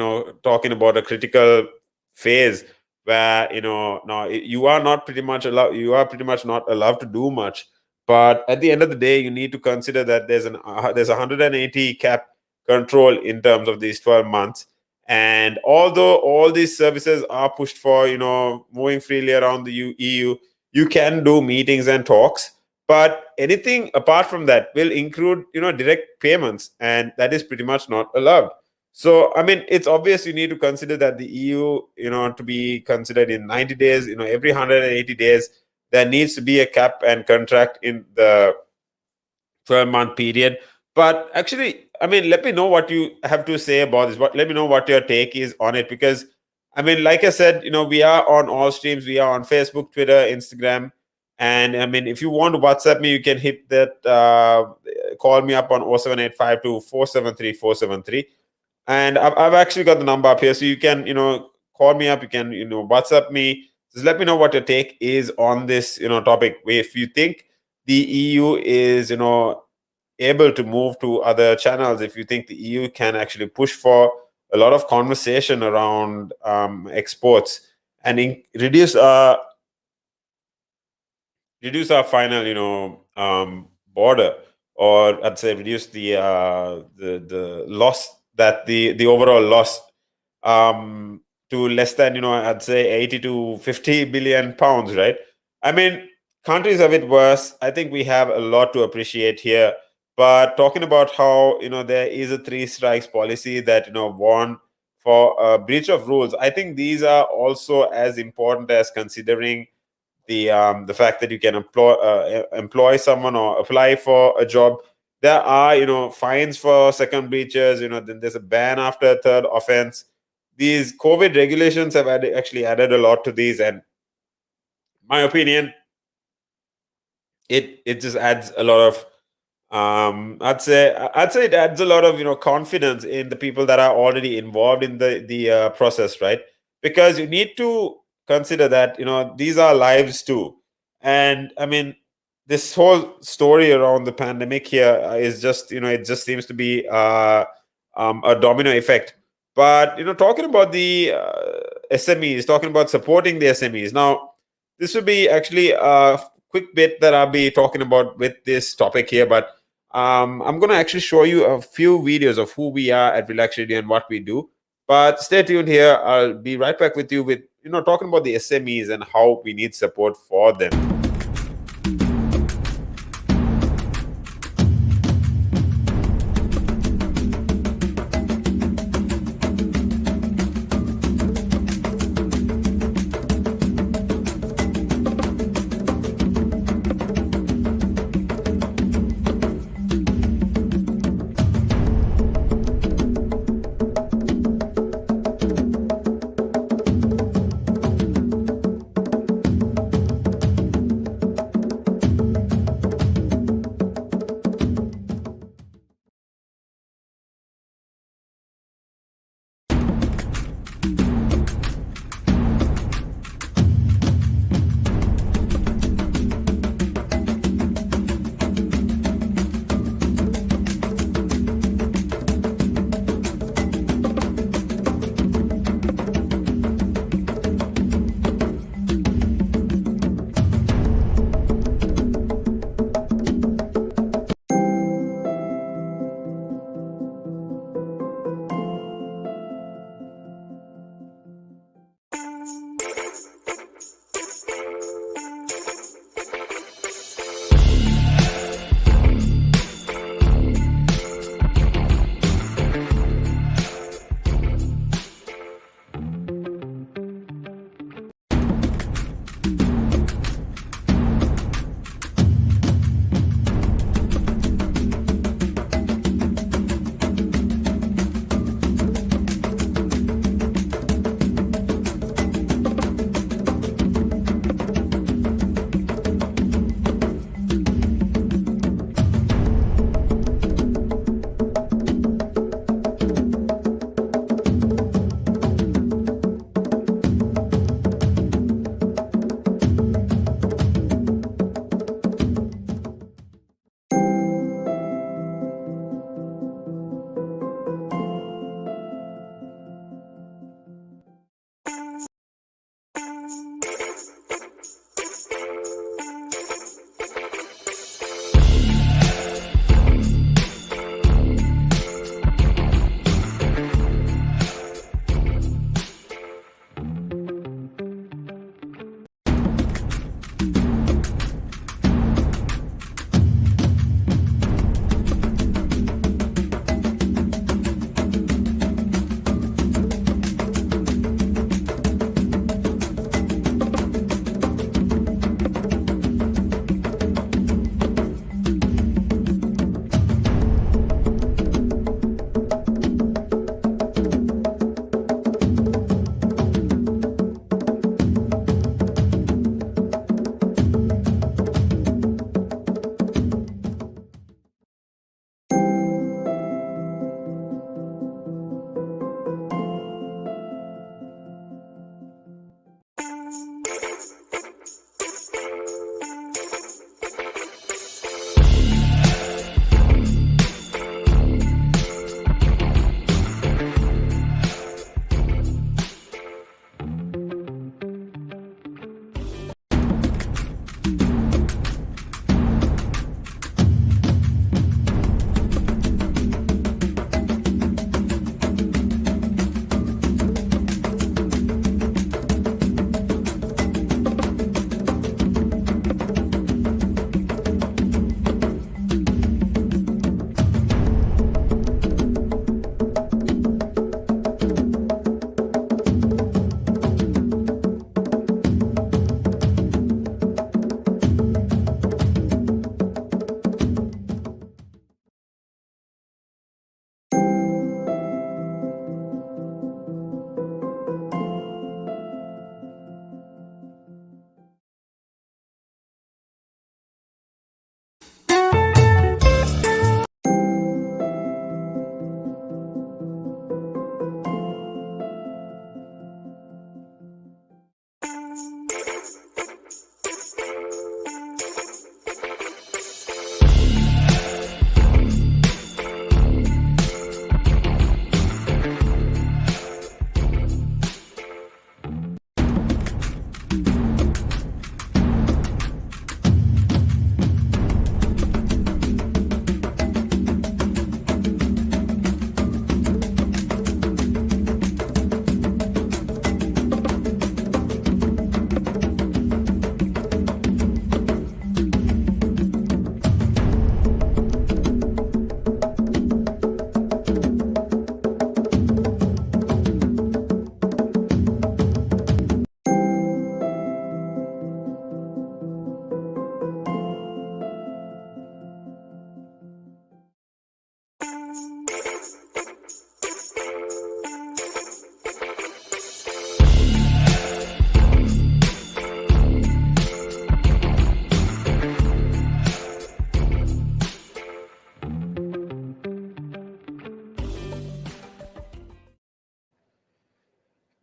talking about a critical phase where, now you are not pretty much allowed, you are pretty much not allowed to do much. But at the end of the day, you need to consider that there's 180 cap control in terms of these 12 months. And although all these services are pushed for, moving freely around the EU, you can do meetings and talks, but anything apart from that will include direct payments, and that is pretty much not allowed. So I mean, it's obvious you need to consider that the EU, to be considered in 90 days, every 180 days there needs to be a cap and contract in the 12-month period. But actually, I mean, let me know what you have to say about this. Let me know what your take is on it, because I mean, like I said, we are on all streams. We are on Facebook, Twitter, Instagram, and I mean, if you want to WhatsApp me, you can hit that. Call me up on 07852 473 473, and I've actually got the number up here, so you can call me up. You can WhatsApp me. Just let me know what your take is on this topic. If you think the EU is able to move to other channels, if you think the EU can actually push for a lot of conversation around exports and reduce our final border, or I'd say reduce the loss, that the overall loss, to less than I'd say 80 to 50 billion pounds, right? I mean, countries have it worse. I think we have a lot to appreciate here. But talking about how there is a three strikes policy that warn for a breach of rules, I think these are also as important as considering the fact that you can employ someone or apply for a job. There are fines for second breaches. Then there's a ban after a third offense. These COVID regulations have actually added a lot to these, and my opinion, it just adds a lot of I'd say it adds a lot of confidence in the people that are already involved in the process, right? Because you need to consider that these are lives too. And I mean, this whole story around the pandemic here is just it just seems to be a domino effect. But talking about the SMEs, talking about supporting the SMEs, now this would be actually a quick bit that I'll be talking about with this topic here. But I'm going to actually show you a few videos of who we are at Relax Radio and what we do. But stay tuned here. I'll be right back with you with talking about the SMEs and how we need support for them.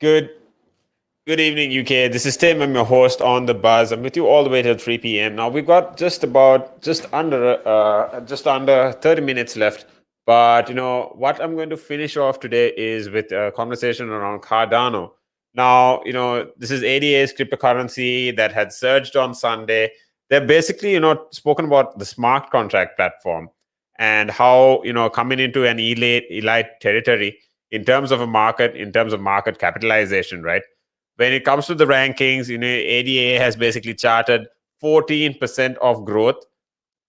Good Good evening, UK. This is Tim. I'm your host on the buzz. I'm with you all the way till 3 p.m. Now we've got just under 30 minutes left. But what I'm going to finish off today is with a conversation around Cardano. Now, this is ADA's cryptocurrency that had surged on Sunday. They're basically, spoken about the smart contract platform and how, coming into an elite territory in terms of a market, in terms of market capitalization, right? When it comes to the rankings, ADA has basically charted 14% of growth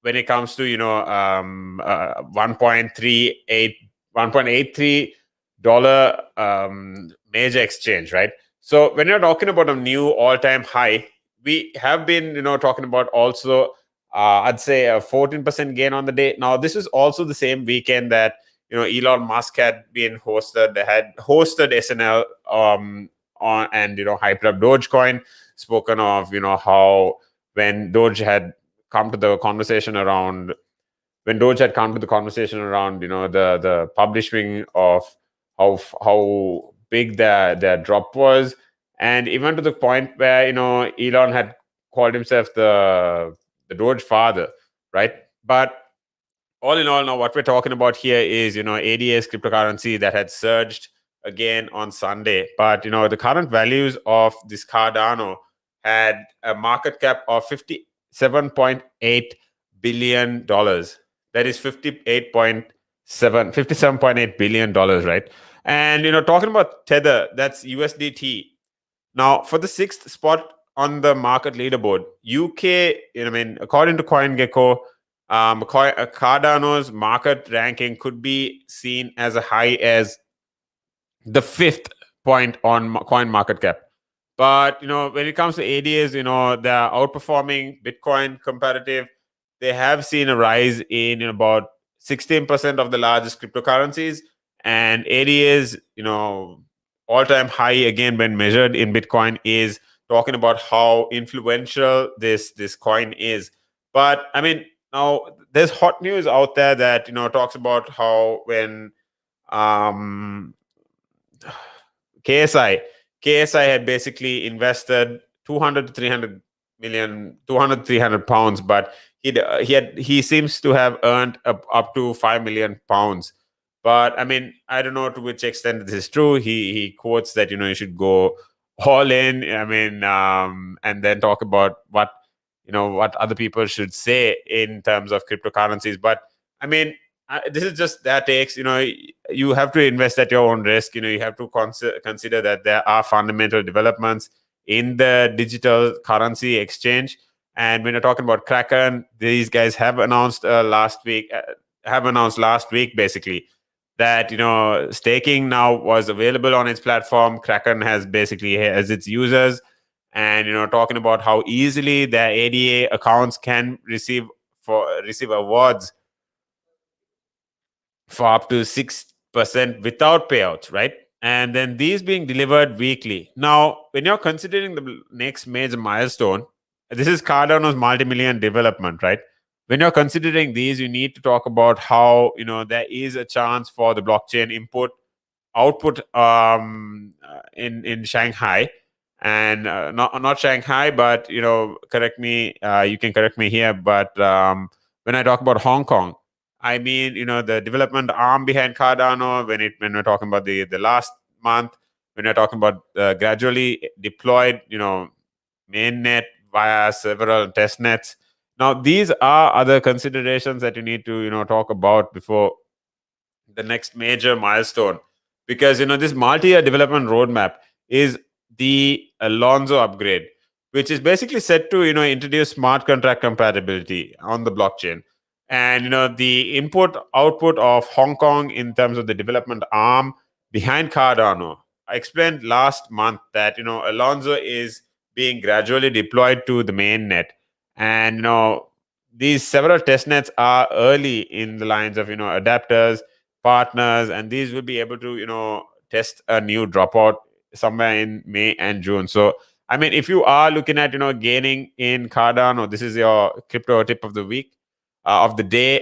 when it comes to 1.38 $1.83 major exchange, right? So when you're talking about a new all-time high, we have been talking about also I'd say a 14% gain on the day. Now this is also the same weekend that Elon Musk had been hosted. They had hosted SNL on and hyped up Dogecoin, spoken of how when Doge had come to the conversation around when Doge had come to the conversation around the publishing of how big their drop was, and even to the point where Elon had called himself the Doge father, right? But all in all, now what we're talking about here is ADA's cryptocurrency that had surged again on Sunday. But the current values of this Cardano had a market cap of $57.8 billion. That is 57.8 billion dollars, right? And talking about Tether, that's USDT. Now, for the sixth spot on the market leaderboard, UK, according to CoinGecko, Cardano's market ranking could be seen as a high as the fifth point on coin market cap. But when it comes to ADAs, they're outperforming Bitcoin comparative. They have seen a rise in about 16% of the largest cryptocurrencies, and ADAs, all-time high again when measured in Bitcoin is talking about how influential this coin is. But I mean, now there's hot news out there that talks about how when um KSI KSI had basically invested 200 to 300 million, 200 300 pounds, but he seems to have earned up to 5 million pounds. But I mean, I don't know to which extent this is true. He quotes that you should go all in. I mean, and then talk about what other people should say in terms of cryptocurrencies. But I mean, this is just that takes you have to invest at your own risk. You have to consider that there are fundamental developments in the digital currency exchange. And when you're talking about Kraken, these guys have announced last week basically that staking now was available on its platform. Kraken has its users, and talking about how easily their ADA accounts can receive awards for up to 6% without payouts, right? And then these being delivered weekly. Now, when you're considering the next major milestone, this is Cardano's multi-million development, right? When you're considering these, you need to talk about how there is a chance for the blockchain output in Shanghai, and not Shanghai, but correct me. You can correct me here, but when I talk about Hong Kong, I mean the development arm behind Cardano. When we're talking about the last month, when we're talking about gradually deployed mainnet via several test nets. Now these are other considerations that you need to talk about before the next major milestone, because this multi-year development roadmap is the Alonzo upgrade, which is basically set to introduce smart contract compatibility on the blockchain. And the input output of Hong Kong in terms of the development arm behind Cardano. I explained last month that Alonzo is being gradually deployed to the main net, and these several test nets are early in the lines of adapters, partners, and these will be able to test a new dropout somewhere in May and June. So I mean, if you are looking at gaining in Cardano, this is your crypto tip of the week, of the day.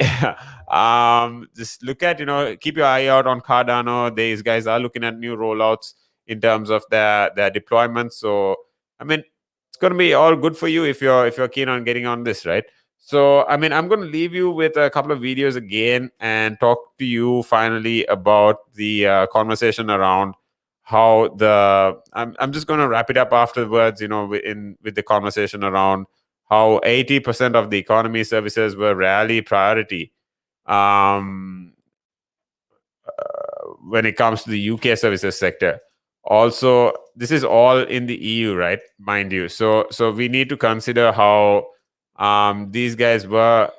Just look at keep your eye out on Cardano. These guys are looking at new rollouts in terms of their deployment. So I mean, it's going to be all good for you if you're keen on getting on this, right? So I mean, I'm going to leave you with a couple of videos again and talk to you finally about the conversation around how the I'm just going to wrap it up afterwards, with the conversation around how 80% of the economy services were rarely priority, um, when it comes to the UK services sector. Also, this is all in the EU, right? Mind you. So we need to consider how these guys were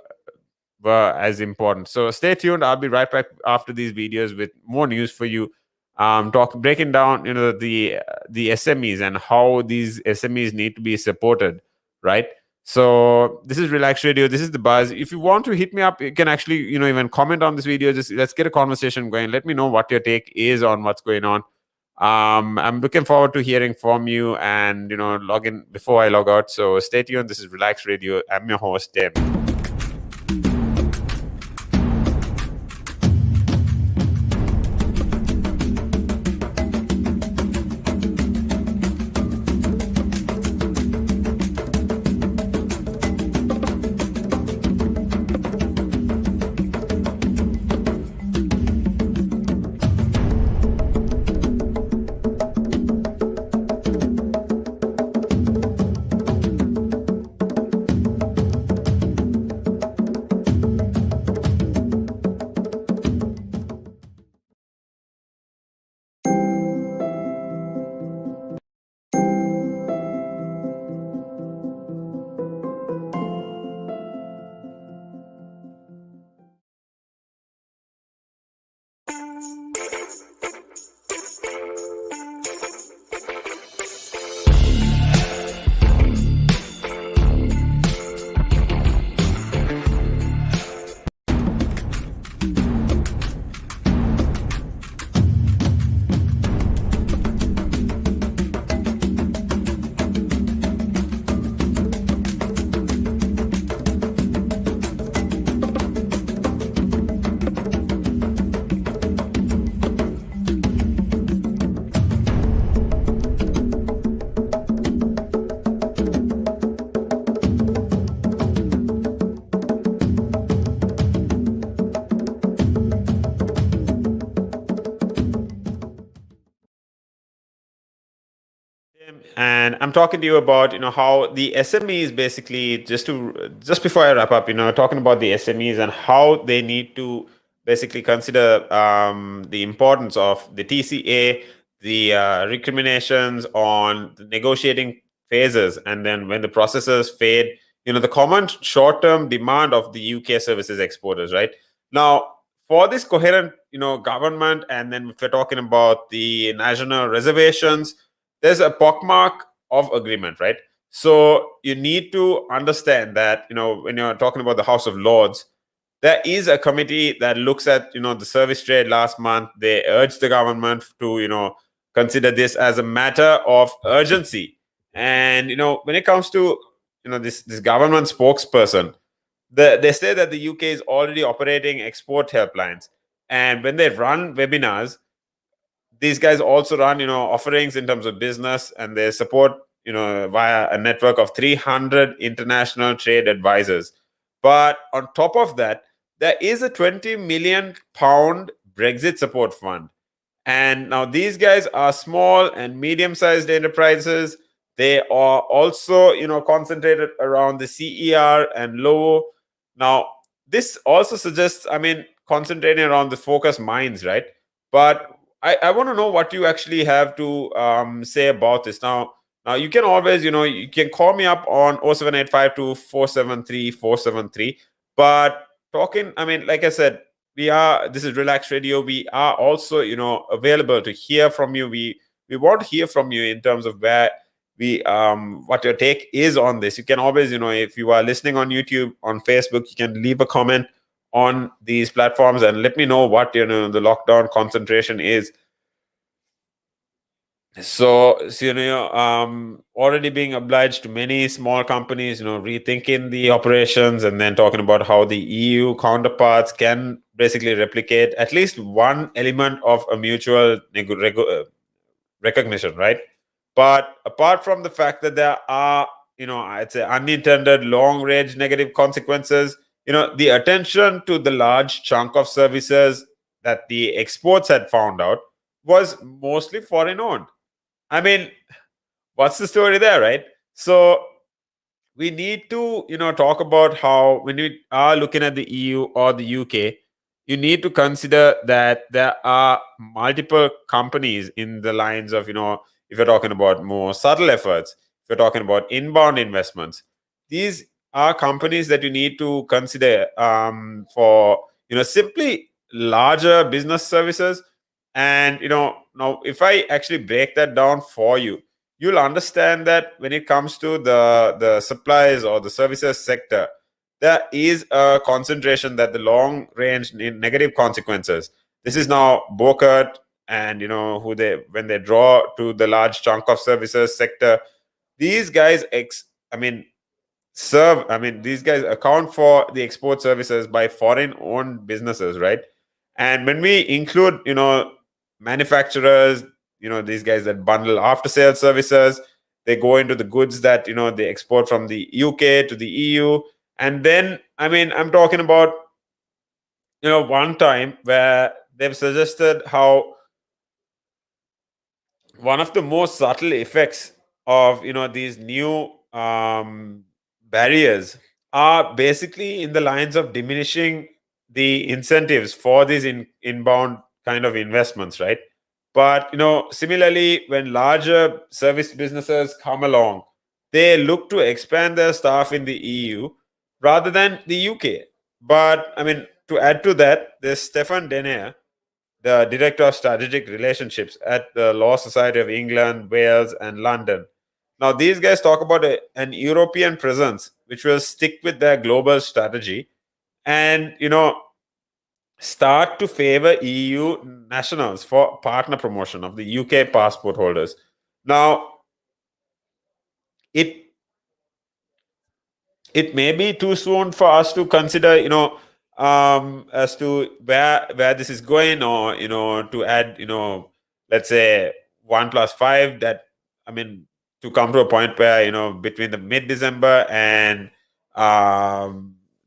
as important. So stay tuned. I'll be right back after these videos with more news for you. Breaking down, the SMEs and how these SMEs need to be supported, right? So this is Relax Radio. This is the buzz. If you want to hit me up, you can actually, even comment on this video. Just let's get a conversation going. Let me know what your take is on what's going on. I'm looking forward to hearing from you, and log in before I log out. So stay tuned. This is Relax Radio. I'm your host, Tim. And I'm talking to you about how the SMEs, basically, just before I wrap up, talking about the SMEs and how they need to basically consider the importance of the TCA, the recriminations on the negotiating phases, and then when the processes fade, the common short-term demand of the UK services exporters, right? Now, for this coherent government, and then if we're talking about the national reservations, there's a pockmark of agreement, right? So you need to understand that when you're talking about the House of Lords, there is a committee that looks at the service trade last month. They urged the government to consider this as a matter of urgency. And when it comes to this government spokesperson, they say that the UK is already operating export helplines, and when they run webinars, these guys also run offerings in terms of business, and they support via a network of 300 international trade advisors. But on top of that, there is a 20 million pound Brexit support fund. And now these guys are small and medium-sized enterprises. They are also, concentrated around the CER and low. Now, this also suggests, I mean, concentrating around the focus mines, right? But I want to know what you actually have to say about this. Now you can always, you can call me up on 07852 473 473. But talking, I mean, like I said, this is Relax Radio. We are also available to hear from you. We want to hear from you in terms of where we what your take is on this. You can always, if you are listening on YouTube, on Facebook, you can leave a comment on these platforms and let me know what the lockdown concentration is. So already being obliged to many small companies, rethinking the operations, and then talking about how the EU counterparts can basically replicate at least one element of a mutual recognition, right? But apart from the fact that there are, I'd say unintended long range negative consequences, the attention to the large chunk of services that the exports had found out was mostly foreign owned. I mean, what's the story there, right? So we need to talk about how when we are looking at the EU or the UK, you need to consider that there are multiple companies in the lines of if you're talking about more subtle efforts, if you're talking about inbound investments, these are companies that you need to consider for simply larger business services. And now if I actually break that down for you, you'll understand that when it comes to the supplies or the services sector, there is a concentration that the long range negative consequences. This is now Bokert, and who they when they draw to the large chunk of services sector, these guys these guys account for the export services by foreign owned businesses, right? And when we include manufacturers, these guys that bundle after sales services, they go into the goods that they export from the UK to the EU. And then I'm talking about one time where they've suggested how one of the most subtle effects of these new barriers are basically in the lines of diminishing the incentives for these inbound kind of investments, right? But similarly, when larger service businesses come along, they look to expand their staff in the EU rather than the UK. But to add to that, there's Stefan Denier, the Director of Strategic Relationships at the Law Society of England, Wales, and London. Now, these guys talk about an European presence which will stick with their global strategy and, start to favor EU nationals for partner promotion of the UK passport holders. Now, it it may be too soon for us to consider, as to where this is going, or to add, let's say 1 plus 5. That I mean, to come to a point where between the mid-December and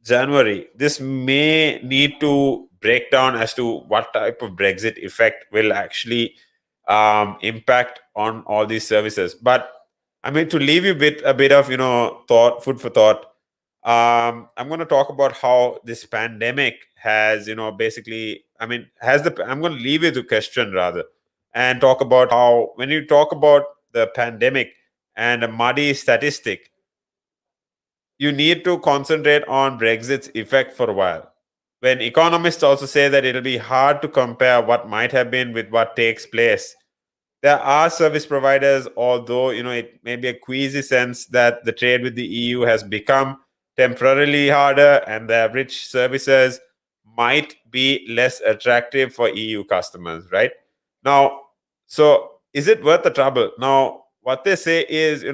January, this may need to break down as to what type of Brexit effect will actually impact on all these services. But to leave you with a bit of thought, food for thought. I'm going to talk about how this pandemic has, basically, I'm going to leave it to question rather, and talk about how when you talk about the pandemic and a muddy statistic, you need to concentrate on Brexit's effect for a while. When economists also say that it'll be hard to compare what might have been with what takes place, there are service providers, although it may be a queasy sense that the trade with the EU has become temporarily harder and the rich services might be less attractive for EU customers, right? Now, so is it worth the trouble? Now, what they say is,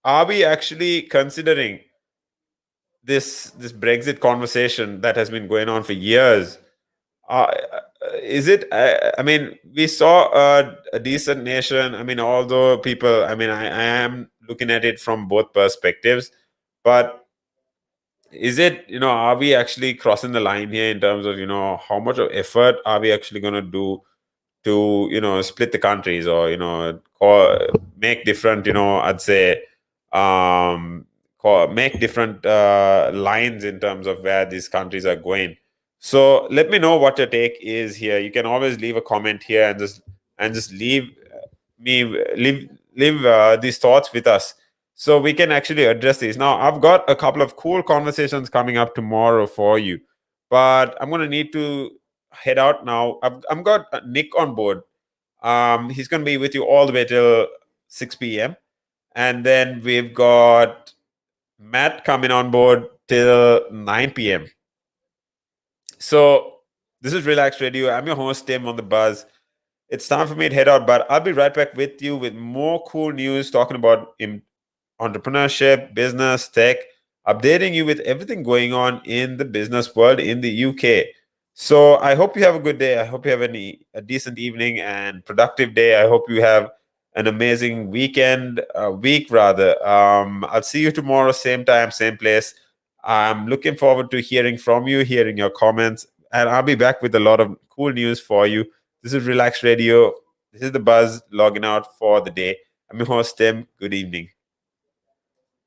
are we actually considering this Brexit conversation that has been going on for years? Uh, is it? We saw a decent nation. Although people, I am looking at it from both perspectives, but is it? Are we actually crossing the line here in terms of how much of effort are we actually going to do to split the countries, or make different I'd say make different lines in terms of where these countries are going. So let me know what your take is here. You can always leave a comment here and just me leave these thoughts with us, so we can actually address these. Now, I've got a couple of cool conversations coming up tomorrow for you, but I'm going to need to head out now. I've got Nick on board. He's going to be with you all the way till 6 p.m. And then we've got Matt coming on board till 9 p.m. So this is Relax Radio. I'm your host, Tim, on the buzz. It's time for me to head out, but I'll be right back with you with more cool news talking about entrepreneurship, business, tech, updating you with everything going on in the business world in the UK. So I hope you have a good day. I hope you have a decent evening and productive day. I hope you have an amazing weekend, week rather. I'll see you tomorrow, same time, same place. I'm looking forward to hearing from you, hearing your comments, and I'll be back with a lot of cool news for you. This is Relax Radio. This is the Buzz logging out for the day. I'm your host, Tim. Good evening.